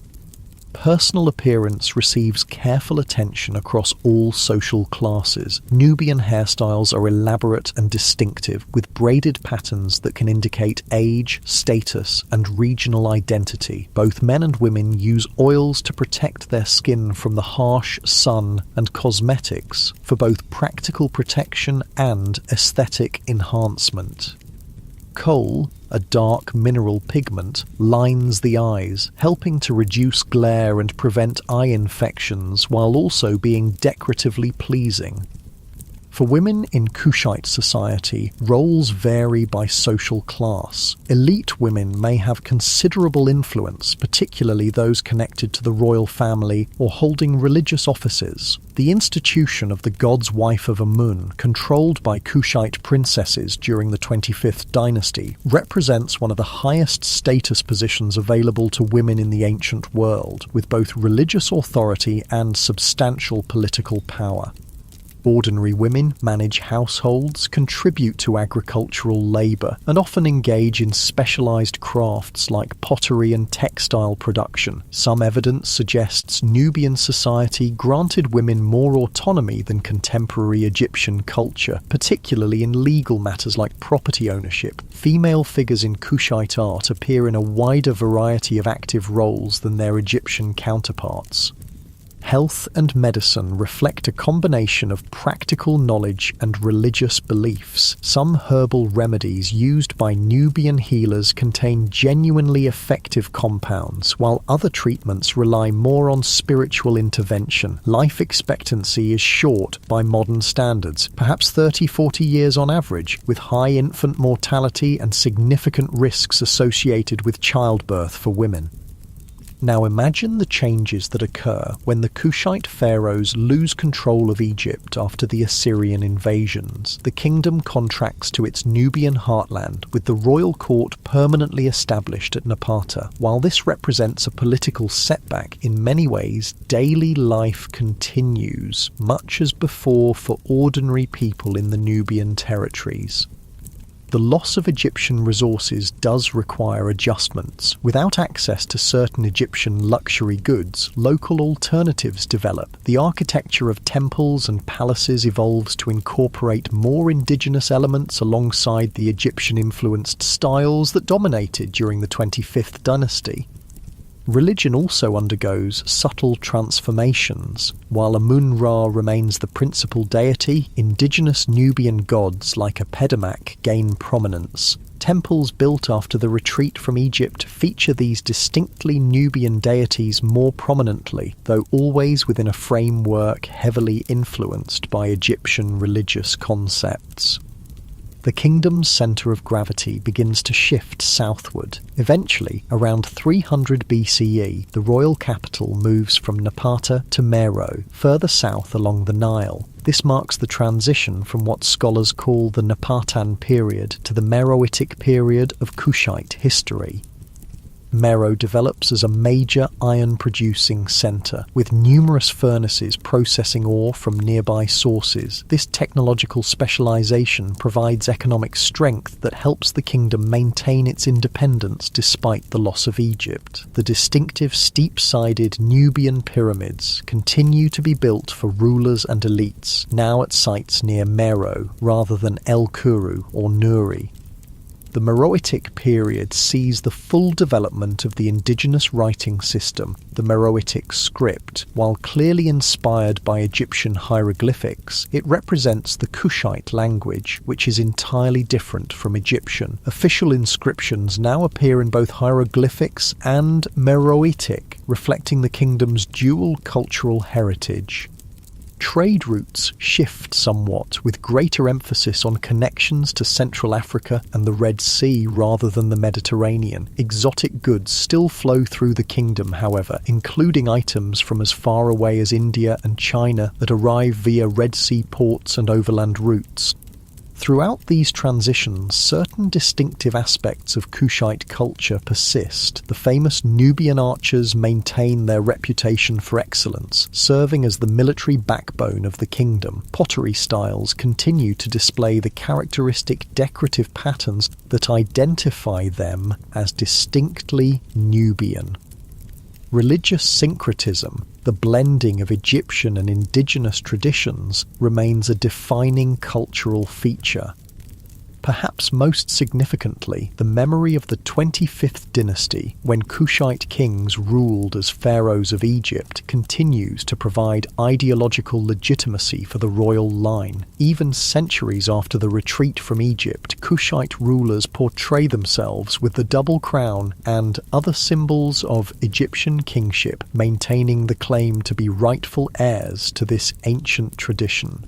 Personal appearance receives careful attention across all social classes. Nubian hairstyles are elaborate and distinctive, with braided patterns that can indicate age, status, and regional identity. Both men and women use oils to protect their skin from the harsh sun and cosmetics for both practical protection and aesthetic enhancement. Kohl, a dark mineral pigment, lines the eyes, helping to reduce glare and prevent eye infections while also being decoratively pleasing. For women in Kushite society, roles vary by social class. Elite women may have considerable influence, particularly those connected to the royal family or holding religious offices. The institution of the god's wife of Amun, controlled by Kushite princesses during the 25th dynasty, represents one of the highest status positions available to women in the ancient world, with both religious authority and substantial political power. Ordinary women manage households, contribute to agricultural labour, and often engage in specialised crafts like pottery and textile production. Some evidence suggests Nubian society granted women more autonomy than contemporary Egyptian culture, particularly in legal matters like property ownership. Female figures in Kushite art appear in a wider variety of active roles than their Egyptian counterparts. Health and medicine reflect a combination of practical knowledge and religious beliefs. Some herbal remedies used by Nubian healers contain genuinely effective compounds, while other treatments rely more on spiritual intervention. Life expectancy is short by modern standards, perhaps 30-40 years on average, with high infant mortality and significant risks associated with childbirth for women. Now imagine the changes that occur when the Kushite pharaohs lose control of Egypt after the Assyrian invasions. The kingdom contracts to its Nubian heartland, with the royal court permanently established at Napata. While this represents a political setback, in many ways daily life continues, much as before for ordinary people in the Nubian territories. The loss of Egyptian resources does require adjustments. Without access to certain Egyptian luxury goods, local alternatives develop. The architecture of temples and palaces evolves to incorporate more indigenous elements alongside the Egyptian-influenced styles that dominated during the 25th dynasty. Religion also undergoes subtle transformations. While Amun-Ra remains the principal deity, indigenous Nubian gods like Apedimak gain prominence. Temples built after the retreat from Egypt feature these distinctly Nubian deities more prominently, though always within a framework heavily influenced by Egyptian religious concepts. The kingdom's centre of gravity begins to shift southward. Eventually, around 300 BCE, the royal capital moves from Napata to Meroe, further south along the Nile. This marks the transition from what scholars call the Napatan period to the Meroitic period of Kushite history. Meroe develops as a major iron-producing centre, with numerous furnaces processing ore from nearby sources. This technological specialisation provides economic strength that helps the kingdom maintain its independence despite the loss of Egypt. The distinctive steep-sided Nubian pyramids continue to be built for rulers and elites, now at sites near Meroe rather than El Kuru or Nuri. The Meroitic period sees the full development of the indigenous writing system, the Meroitic script. While clearly inspired by Egyptian hieroglyphics, it represents the Kushite language, which is entirely different from Egyptian. Official inscriptions now appear in both hieroglyphics and Meroitic, reflecting the kingdom's dual cultural heritage. Trade routes shift somewhat, with greater emphasis on connections to Central Africa and the Red Sea rather than the Mediterranean. Exotic goods still flow through the kingdom, however, including items from as far away as India and China that arrive via Red Sea ports and overland routes. Throughout these transitions, certain distinctive aspects of Kushite culture persist. The famous Nubian archers maintain their reputation for excellence, serving as the military backbone of the kingdom. Pottery styles continue to display the characteristic decorative patterns that identify them as distinctly Nubian. Religious syncretism, the blending of Egyptian and indigenous traditions, remains a defining cultural feature. Perhaps most significantly, the memory of the 25th dynasty, when Kushite kings ruled as pharaohs of Egypt, continues to provide ideological legitimacy for the royal line. Even centuries after the retreat from Egypt, Kushite rulers portray themselves with the double crown and other symbols of Egyptian kingship, maintaining the claim to be rightful heirs to this ancient tradition.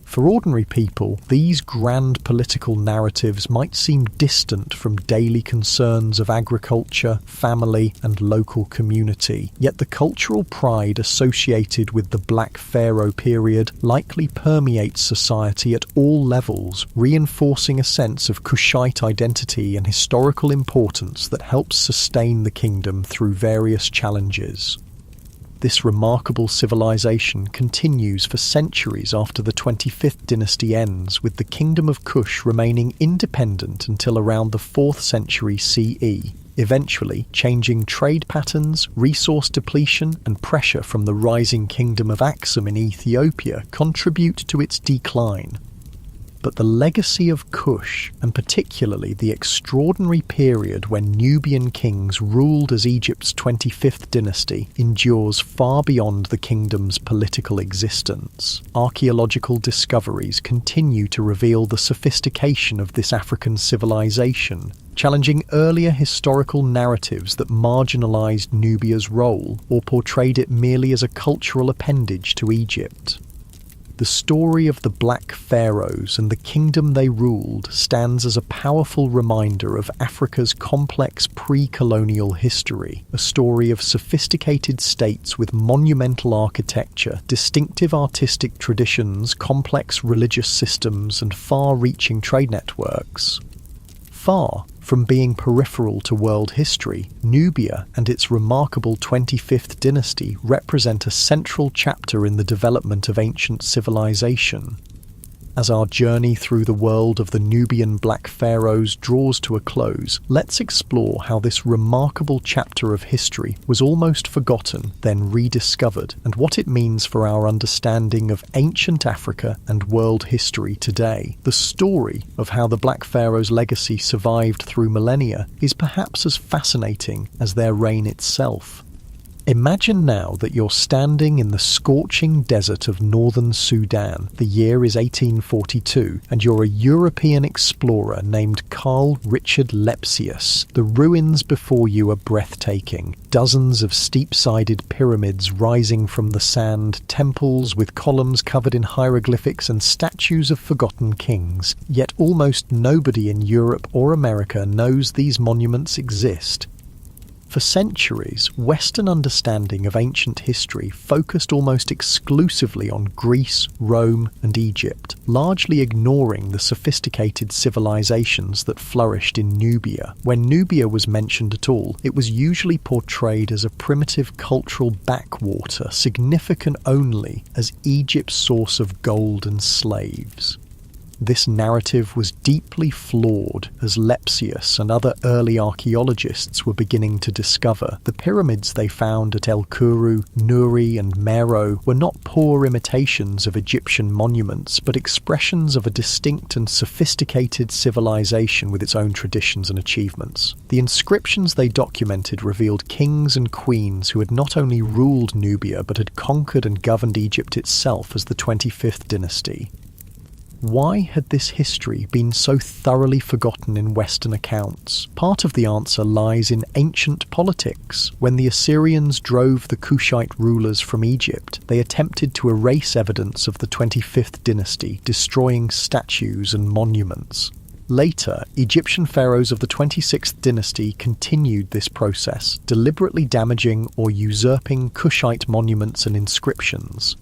For ordinary people, these grand political narratives might seem distant from daily concerns of agriculture, family, and local community, yet the cultural pride associated with the Black Pharaoh period likely permeates society at all levels, reinforcing a sense of Kushite identity and historical importance that helps sustain the kingdom through various challenges. This remarkable civilization continues for centuries after the 25th dynasty ends, with the Kingdom of Kush remaining independent until around the 4th century CE, eventually changing trade patterns, resource depletion, and pressure from the rising Kingdom of Aksum in Ethiopia contribute to its decline. But the legacy of Kush, and particularly the extraordinary period when Nubian kings ruled as Egypt's 25th dynasty, endures far beyond the kingdom's political existence. Archaeological discoveries continue to reveal the sophistication of this African civilization, challenging earlier historical narratives that marginalized Nubia's role or portrayed it merely as a cultural appendage to Egypt. The story of the Black Pharaohs and the kingdom they ruled stands as a powerful reminder of Africa's complex pre-colonial history, a story of sophisticated states with monumental architecture, distinctive artistic traditions, complex religious systems, and far-reaching trade networks. Far from being peripheral to world history, Nubia and its remarkable 25th dynasty represent a central chapter in the development of ancient civilization. As our journey through the world of the Nubian Black Pharaohs draws to a close, let's explore how this remarkable chapter of history was almost forgotten, then rediscovered, and what it means for our understanding of ancient Africa and world history today. The story of how the Black Pharaohs' legacy survived through millennia is perhaps as fascinating as their reign itself. Imagine now that you're standing in the scorching desert of northern Sudan. The year is 1842, and you're a European explorer named Carl Richard Lepsius. The ruins before you are breathtaking. Dozens of steep-sided pyramids rising from the sand, temples with columns covered in hieroglyphics, and statues of forgotten kings. Yet almost nobody in Europe or America knows these monuments exist. For centuries, Western understanding of ancient history focused almost exclusively on Greece, Rome, and Egypt, largely ignoring the sophisticated civilizations that flourished in Nubia. When Nubia was mentioned at all, it was usually portrayed as a primitive cultural backwater, significant only as Egypt's source of gold and slaves. This narrative was deeply flawed as Lepsius and other early archaeologists were beginning to discover. The pyramids they found at El Kuru, Nuri, and Meroe were not poor imitations of Egyptian monuments, but expressions of a distinct and sophisticated civilization with its own traditions and achievements. The inscriptions they documented revealed kings and queens who had not only ruled Nubia but had conquered and governed Egypt itself as the 25th dynasty. Why had this history been so thoroughly forgotten in Western accounts? Part of the answer lies in ancient politics. When the Assyrians drove the Kushite rulers from Egypt, they attempted to erase evidence of the 25th dynasty, destroying statues and monuments. Later, Egyptian pharaohs of the 26th dynasty continued this process, deliberately damaging or usurping Kushite monuments and inscriptions.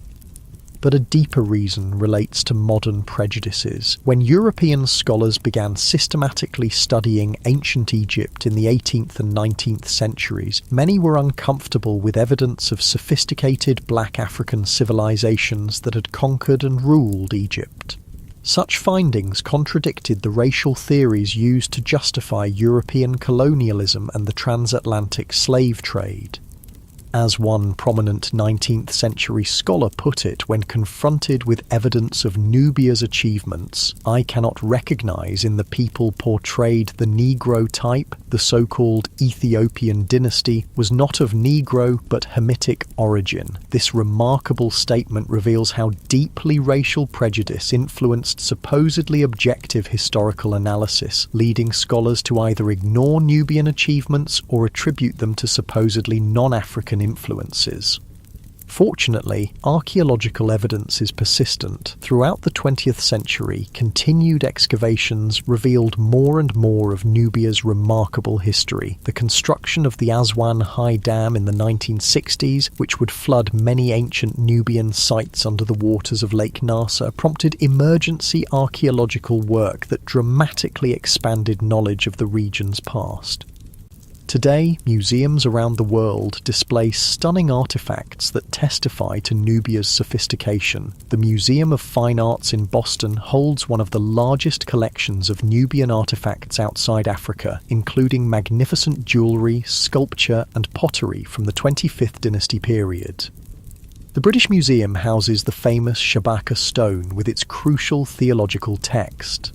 But a deeper reason relates to modern prejudices. When European scholars began systematically studying ancient Egypt in the 18th and 19th centuries, many were uncomfortable with evidence of sophisticated black African civilizations that had conquered and ruled Egypt. Such findings contradicted the racial theories used to justify European colonialism and the transatlantic slave trade. As one prominent 19th century scholar put it when confronted with evidence of Nubia's achievements, "I cannot recognize in the people portrayed the Negro type. The so-called Ethiopian dynasty was not of Negro but Hamitic origin." This remarkable statement reveals how deeply racial prejudice influenced supposedly objective historical analysis, leading scholars to either ignore Nubian achievements or attribute them to supposedly non-African influences. Fortunately, archaeological evidence is persistent. Throughout the 20th century, continued excavations revealed more and more of Nubia's remarkable history. The construction of the Aswan High Dam in the 1960s, which would flood many ancient Nubian sites under the waters of Lake Nasser, prompted emergency archaeological work that dramatically expanded knowledge of the region's past. Today, museums around the world display stunning artifacts that testify to Nubia's sophistication. The Museum of Fine Arts in Boston holds one of the largest collections of Nubian artifacts outside Africa, including magnificent jewellery, sculpture, and pottery from the 25th dynasty period. The British Museum houses the famous Shabaka stone with its crucial theological text.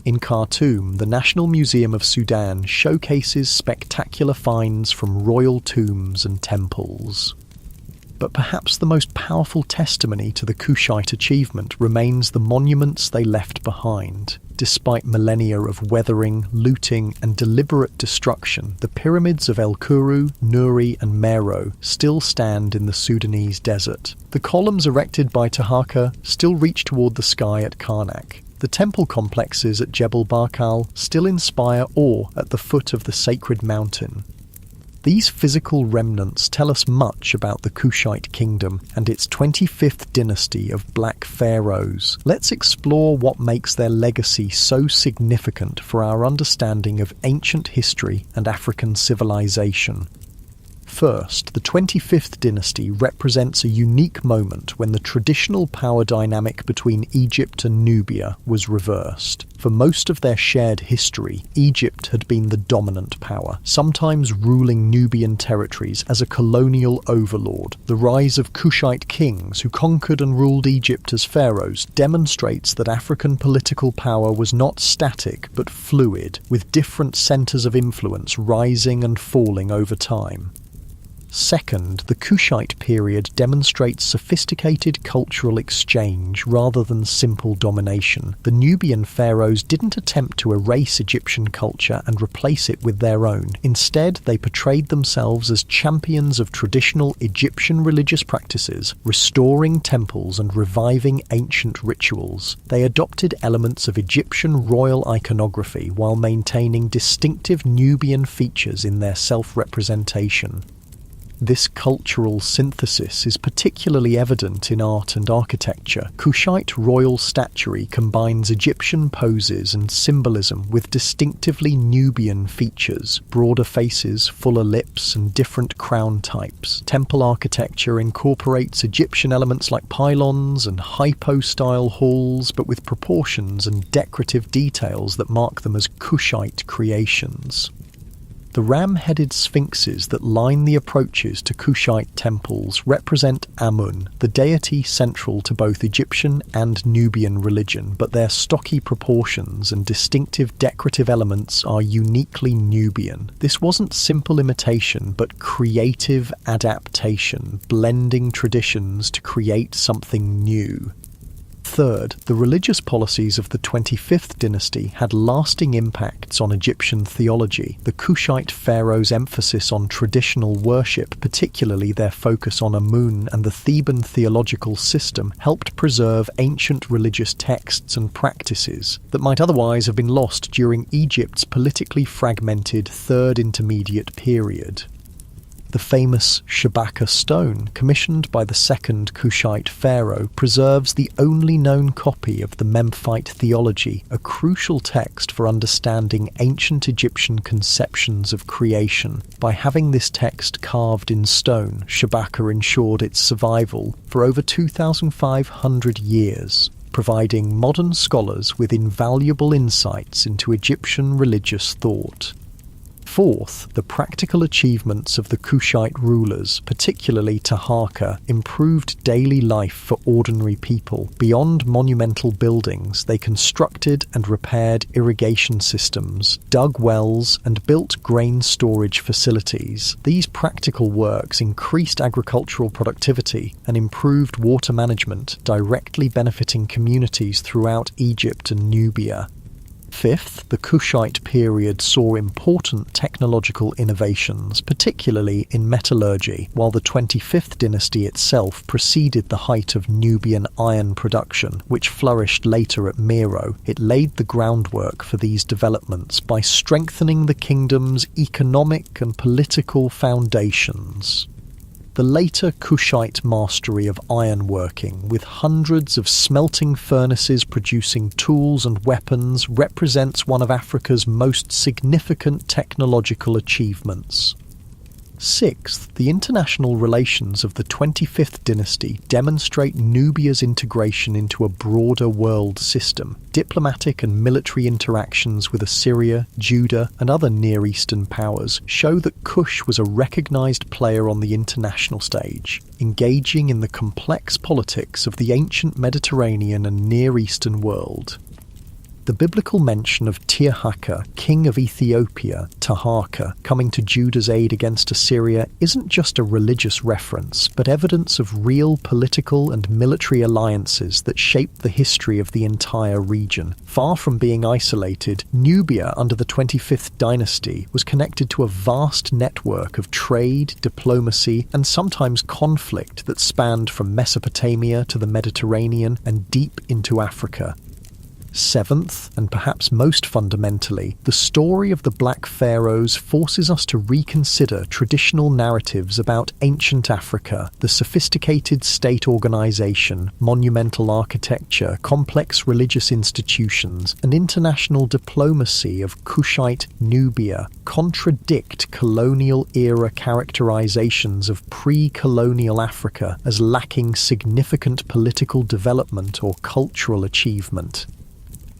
In Khartoum, the National Museum of Sudan showcases spectacular finds from royal tombs and temples. But perhaps the most powerful testimony to the Kushite achievement remains the monuments they left behind. Despite millennia of weathering, looting, and deliberate destruction, the pyramids of El Kuru, Nuri, and Meroe still stand in the Sudanese desert. The columns erected by Taharqa still reach toward the sky at Karnak. The temple complexes at Jebel Barkal still inspire awe at the foot of the sacred mountain. These physical remnants tell us much about the Kushite kingdom and its 25th dynasty of black pharaohs. Let's explore what makes their legacy so significant for our understanding of ancient history and African civilization. First, the 25th dynasty represents a unique moment when the traditional power dynamic between Egypt and Nubia was reversed. For most of their shared history, Egypt had been the dominant power, sometimes ruling Nubian territories as a colonial overlord. The rise of Kushite kings who conquered and ruled Egypt as pharaohs demonstrates that African political power was not static but fluid, with different centers of influence rising and falling over time. Second, the Kushite period demonstrates sophisticated cultural exchange rather than simple domination. The Nubian pharaohs didn't attempt to erase Egyptian culture and replace it with their own. Instead, they portrayed themselves as champions of traditional Egyptian religious practices, restoring temples and reviving ancient rituals. They adopted elements of Egyptian royal iconography while maintaining distinctive Nubian features in their self-representation. This cultural synthesis is particularly evident in art and architecture. Kushite royal statuary combines Egyptian poses and symbolism with distinctively Nubian features, broader faces, fuller lips, and different crown types. Temple architecture incorporates Egyptian elements like pylons and hypo-style halls, but with proportions and decorative details that mark them as Kushite creations. The ram-headed sphinxes that line the approaches to Kushite temples represent Amun, the deity central to both Egyptian and Nubian religion, but their stocky proportions and distinctive decorative elements are uniquely Nubian. This wasn't simple imitation, but creative adaptation, blending traditions to create something new. Third, the religious policies of the 25th dynasty had lasting impacts on Egyptian theology. The Kushite pharaohs' emphasis on traditional worship, particularly their focus on Amun and the Theban theological system, helped preserve ancient religious texts and practices that might otherwise have been lost during Egypt's politically fragmented Third Intermediate period. The famous Shabaka stone, commissioned by the second Kushite pharaoh, preserves the only known copy of the Memphite theology, a crucial text for understanding ancient Egyptian conceptions of creation. By having this text carved in stone, Shabaka ensured its survival for over 2,500 years, providing modern scholars with invaluable insights into Egyptian religious thought. Fourth, the practical achievements of the Kushite rulers, particularly Taharqa, improved daily life for ordinary people. Beyond monumental buildings, they constructed and repaired irrigation systems, dug wells, and built grain storage facilities. These practical works increased agricultural productivity and improved water management, directly benefiting communities throughout Egypt and Nubia. Fifth, the Kushite period saw important technological innovations, particularly in metallurgy, while the 25th dynasty itself preceded the height of Nubian iron production, which flourished later at Meroe. It laid the groundwork for these developments by strengthening the kingdom's economic and political foundations. The later Kushite mastery of ironworking, with hundreds of smelting furnaces producing tools and weapons, represents one of Africa's most significant technological achievements. Sixth, the international relations of the 25th dynasty demonstrate Nubia's integration into a broader world system. Diplomatic and military interactions with Assyria, Judah, and other Near Eastern powers show that Kush was a recognized player on the international stage, engaging in the complex politics of the ancient Mediterranean and Near Eastern world. The biblical mention of Tirhakah, king of Ethiopia, Taharqa, coming to Judah's aid against Assyria isn't just a religious reference, but evidence of real political and military alliances that shaped the history of the entire region. Far from being isolated, Nubia under the 25th dynasty was connected to a vast network of trade, diplomacy, and sometimes conflict that spanned from Mesopotamia to the Mediterranean and deep into Africa. Seventh, and perhaps most fundamentally, the story of the Black Pharaohs forces us to reconsider traditional narratives about ancient Africa, the sophisticated state organization, monumental architecture, complex religious institutions, and international diplomacy of Kushite Nubia contradict colonial-era characterizations of pre-colonial Africa as lacking significant political development or cultural achievement.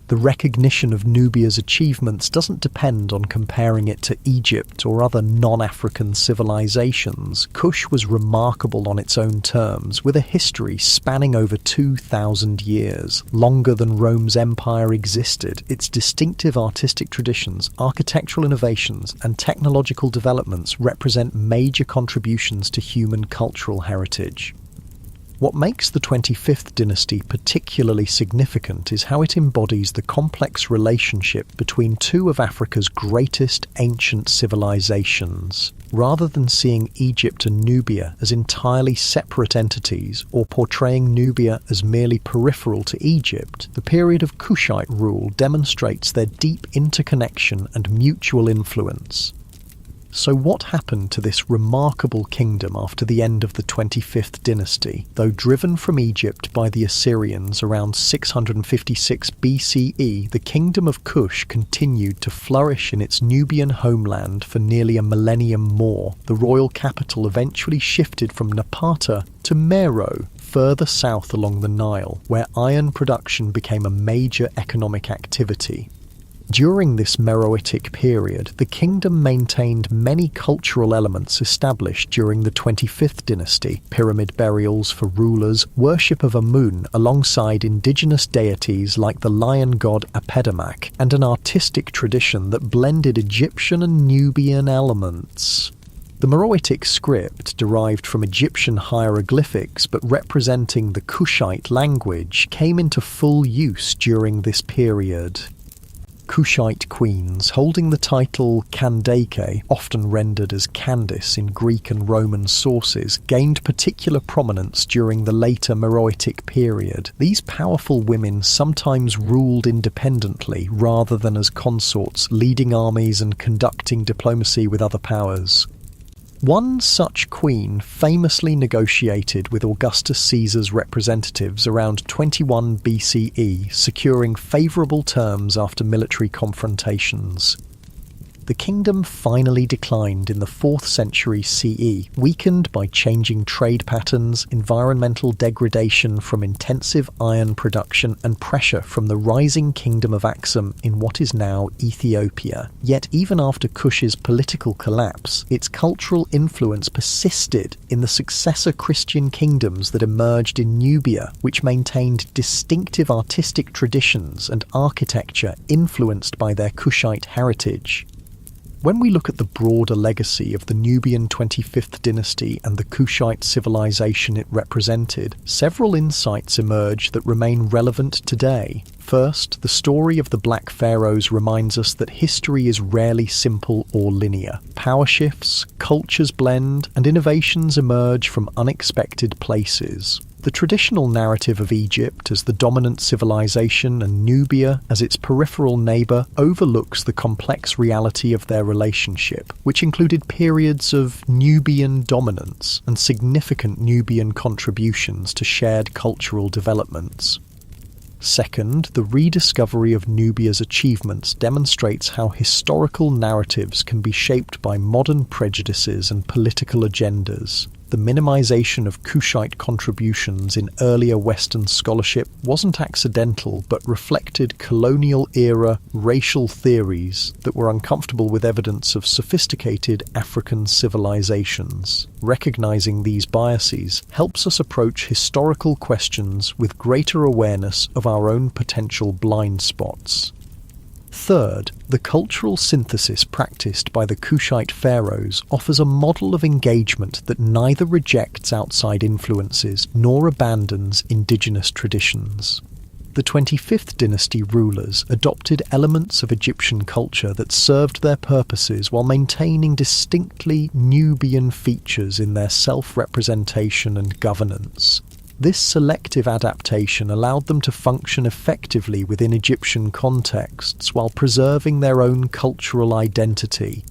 The recognition of Nubia's achievements doesn't depend on comparing it to Egypt or other non-African civilizations. Kush was remarkable on its own terms, with a history spanning over 2,000 years. Longer than Rome's empire existed, its distinctive artistic traditions, architectural innovations, and technological developments represent major contributions to human cultural heritage. What makes the 25th dynasty particularly significant is how it embodies the complex relationship between two of Africa's greatest ancient civilizations. Rather than seeing Egypt and Nubia as entirely separate entities or portraying Nubia as merely peripheral to Egypt, the period of Kushite rule demonstrates their deep interconnection and mutual influence. So what happened to this remarkable kingdom after the end of the 25th dynasty? Though driven from Egypt by the Assyrians around 656 BCE, the kingdom of Kush continued to flourish in its Nubian homeland for nearly a millennium more. The royal capital eventually shifted from Napata to Meroe, further south along the Nile, where iron production became a major economic activity. During this Meroitic period, the kingdom maintained many cultural elements established during the 25th dynasty: pyramid burials for rulers, worship of Amun alongside indigenous deities like the lion god Apedamak, and an artistic tradition that blended Egyptian and Nubian elements. The Meroitic script, derived from Egyptian hieroglyphics but representing the Kushite language, came into full use during this period. Kushite queens, holding the title Kandake, often rendered as Candace in Greek and Roman sources, gained particular prominence during the later Meroitic period. These powerful women sometimes ruled independently rather than as consorts, leading armies and conducting diplomacy with other powers. One such queen famously negotiated with Augustus Caesar's representatives around 21 BCE, securing favourable terms after military confrontations. The kingdom finally declined in the 4th century CE, weakened by changing trade patterns, environmental degradation from intensive iron production, and pressure from the rising kingdom of Aksum in what is now Ethiopia. Yet even after Kush's political collapse, its cultural influence persisted in the successor Christian kingdoms that emerged in Nubia, which maintained distinctive artistic traditions and architecture influenced by their Kushite heritage. When we look at the broader legacy of the Nubian 25th dynasty and the Kushite civilization it represented, several insights emerge that remain relevant today. First, the story of the Black Pharaohs reminds us that history is rarely simple or linear. Power shifts, cultures blend, and innovations emerge from unexpected places. The traditional narrative of Egypt as the dominant civilization and Nubia as its peripheral neighbour overlooks the complex reality of their relationship, which included periods of Nubian dominance and significant Nubian contributions to shared cultural developments. Second, the rediscovery of Nubia's achievements demonstrates how historical narratives can be shaped by modern prejudices and political agendas. The minimization of Kushite contributions in earlier Western scholarship wasn't accidental, but reflected colonial-era racial theories that were uncomfortable with evidence of sophisticated African civilizations. Recognizing these biases helps us approach historical questions with greater awareness of our own potential blind spots. Third, the cultural synthesis practiced by the Kushite pharaohs offers a model of engagement that neither rejects outside influences nor abandons indigenous traditions. The 25th dynasty rulers adopted elements of Egyptian culture that served their purposes while maintaining distinctly Nubian features in their self-representation and governance. This selective adaptation allowed them to function effectively within Egyptian contexts while preserving their own cultural identity.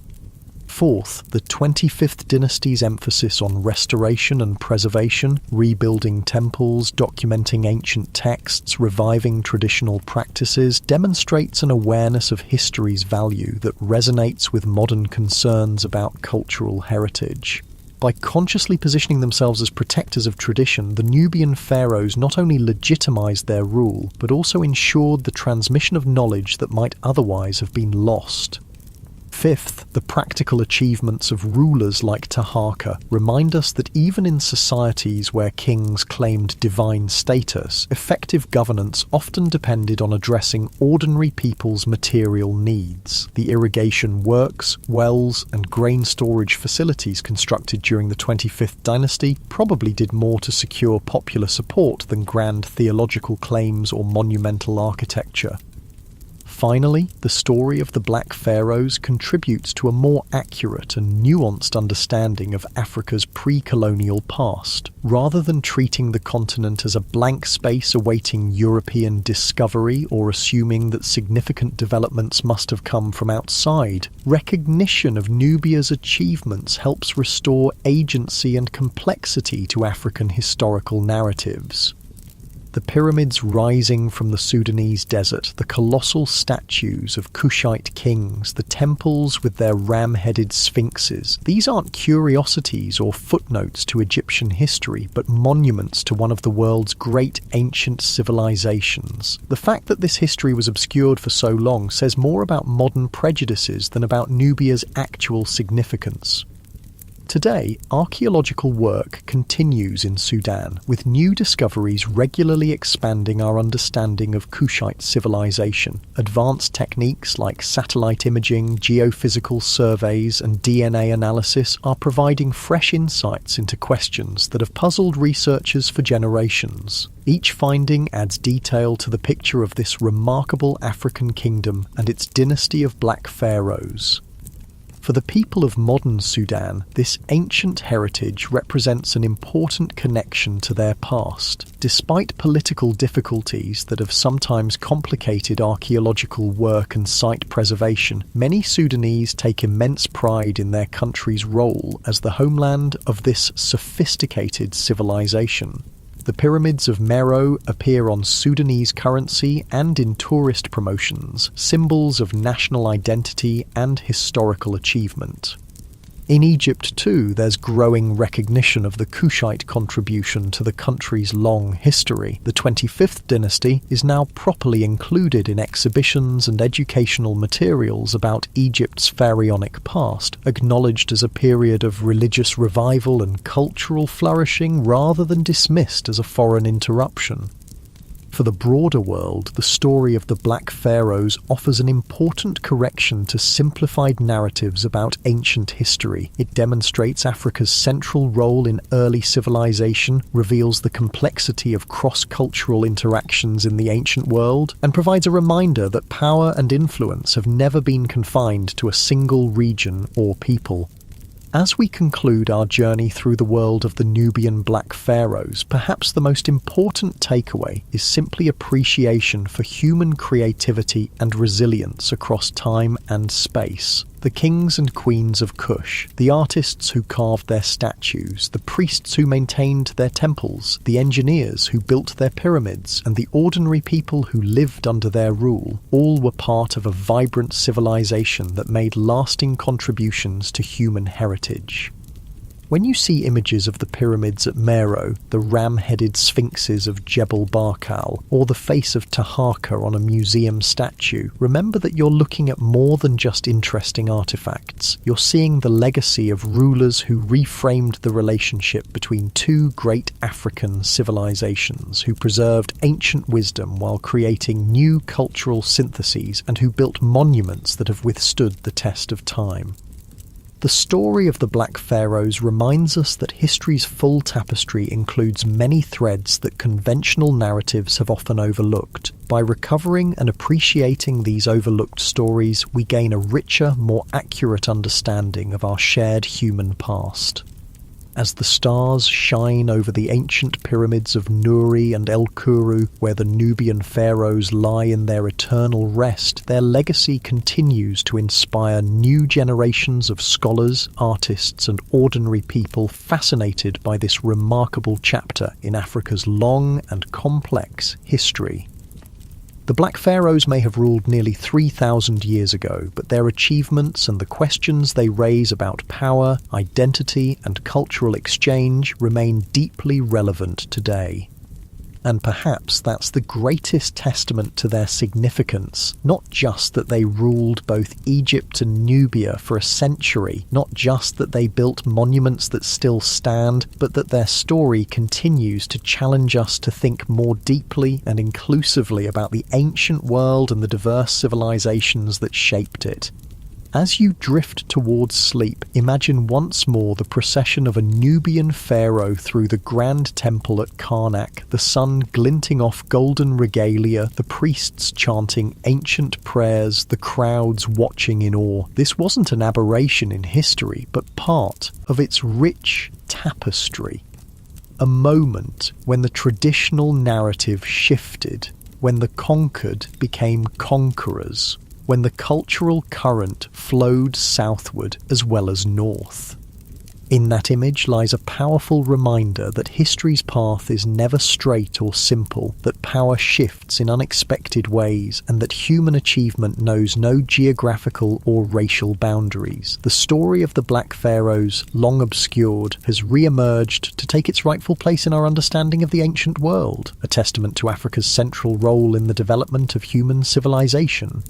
Fourth, the 25th dynasty's emphasis on restoration and preservation, rebuilding temples, documenting ancient texts, reviving traditional practices, demonstrates an awareness of history's value that resonates with modern concerns about cultural heritage. By consciously positioning themselves as protectors of tradition, the Nubian pharaohs not only legitimized their rule, but also ensured the transmission of knowledge that might otherwise have been lost. Fifth, the practical achievements of rulers like Taharqa remind us that even in societies where kings claimed divine status, effective governance often depended on addressing ordinary people's material needs. The irrigation works, wells, and grain storage facilities constructed during the 25th dynasty probably did more to secure popular support than grand theological claims or monumental architecture. Finally, the story of the Black Pharaohs contributes to a more accurate and nuanced understanding of Africa's pre-colonial past. Rather than treating the continent as a blank space awaiting European discovery or assuming that significant developments must have come from outside, recognition of Nubia's achievements helps restore agency and complexity to African historical narratives. The pyramids rising from the Sudanese desert, the colossal statues of Kushite kings, the temples with their ram-headed sphinxes. These aren't curiosities or footnotes to Egyptian history, but monuments to one of the world's great ancient civilizations. The fact that this history was obscured for so long says more about modern prejudices than about Nubia's actual significance. Today, archaeological work continues in Sudan, with new discoveries regularly expanding our understanding of Kushite civilization. Advanced techniques like satellite imaging, geophysical surveys, and DNA analysis are providing fresh insights into questions that have puzzled researchers for generations. Each finding adds detail to the picture of this remarkable African kingdom and its dynasty of Black Pharaohs. For the people of modern Sudan, this ancient heritage represents an important connection to their past. Despite political difficulties that have sometimes complicated archaeological work and site preservation, many Sudanese take immense pride in their country's role as the homeland of this sophisticated civilization. The pyramids of Meroe appear on Sudanese currency and in tourist promotions, symbols of national identity and historical achievement. In Egypt too, there's growing recognition of the Kushite contribution to the country's long history. The 25th dynasty is now properly included in exhibitions and educational materials about Egypt's pharaonic past, acknowledged as a period of religious revival and cultural flourishing rather than dismissed as a foreign interruption. For the broader world, the story of the Black Pharaohs offers an important correction to simplified narratives about ancient history. It demonstrates Africa's central role in early civilization, reveals the complexity of cross-cultural interactions in the ancient world, and provides a reminder that power and influence have never been confined to a single region or people. As we conclude our journey through the world of the Nubian Black Pharaohs, perhaps the most important takeaway is simply appreciation for human creativity and resilience across time and space. The kings and queens of Kush, the artists who carved their statues, the priests who maintained their temples, the engineers who built their pyramids, and the ordinary people who lived under their rule, all were part of a vibrant civilization that made lasting contributions to human heritage. When you see images of the pyramids at Meroe, the ram-headed sphinxes of Jebel Barkal, or the face of Taharqa on a museum statue, remember that you're looking at more than just interesting artifacts. You're seeing the legacy of rulers who reframed the relationship between two great African civilizations, who preserved ancient wisdom while creating new cultural syntheses, and who built monuments that have withstood the test of time. The story of the Black Pharaohs reminds us that history's full tapestry includes many threads that conventional narratives have often overlooked. By recovering and appreciating these overlooked stories, we gain a richer, more accurate understanding of our shared human past. As the stars shine over the ancient pyramids of Nuri and El Kuru, where the Nubian pharaohs lie in their eternal rest, their legacy continues to inspire new generations of scholars, artists, and ordinary people fascinated by this remarkable chapter in Africa's long and complex history. The Black Pharaohs may have ruled nearly 3,000 years ago, but their achievements and the questions they raise about power, identity, and cultural exchange remain deeply relevant today. And perhaps that's the greatest testament to their significance, not just that they ruled both Egypt and Nubia for a century, not just that they built monuments that still stand, but that their story continues to challenge us to think more deeply and inclusively about the ancient world and the diverse civilizations that shaped it. As you drift towards sleep, imagine once more the procession of a Nubian pharaoh through the grand temple at Karnak, the sun glinting off golden regalia, the priests chanting ancient prayers, the crowds watching in awe. This wasn't an aberration in history, but part of its rich tapestry. A moment when the traditional narrative shifted, when the conquered became conquerors, when the cultural current flowed southward as well as north. In that image lies a powerful reminder that history's path is never straight or simple, that power shifts in unexpected ways, and that human achievement knows no geographical or racial boundaries. The story of the Black Pharaohs, long obscured, has re-emerged to take its rightful place in our understanding of the ancient world, a testament to Africa's central role in the development of human civilization.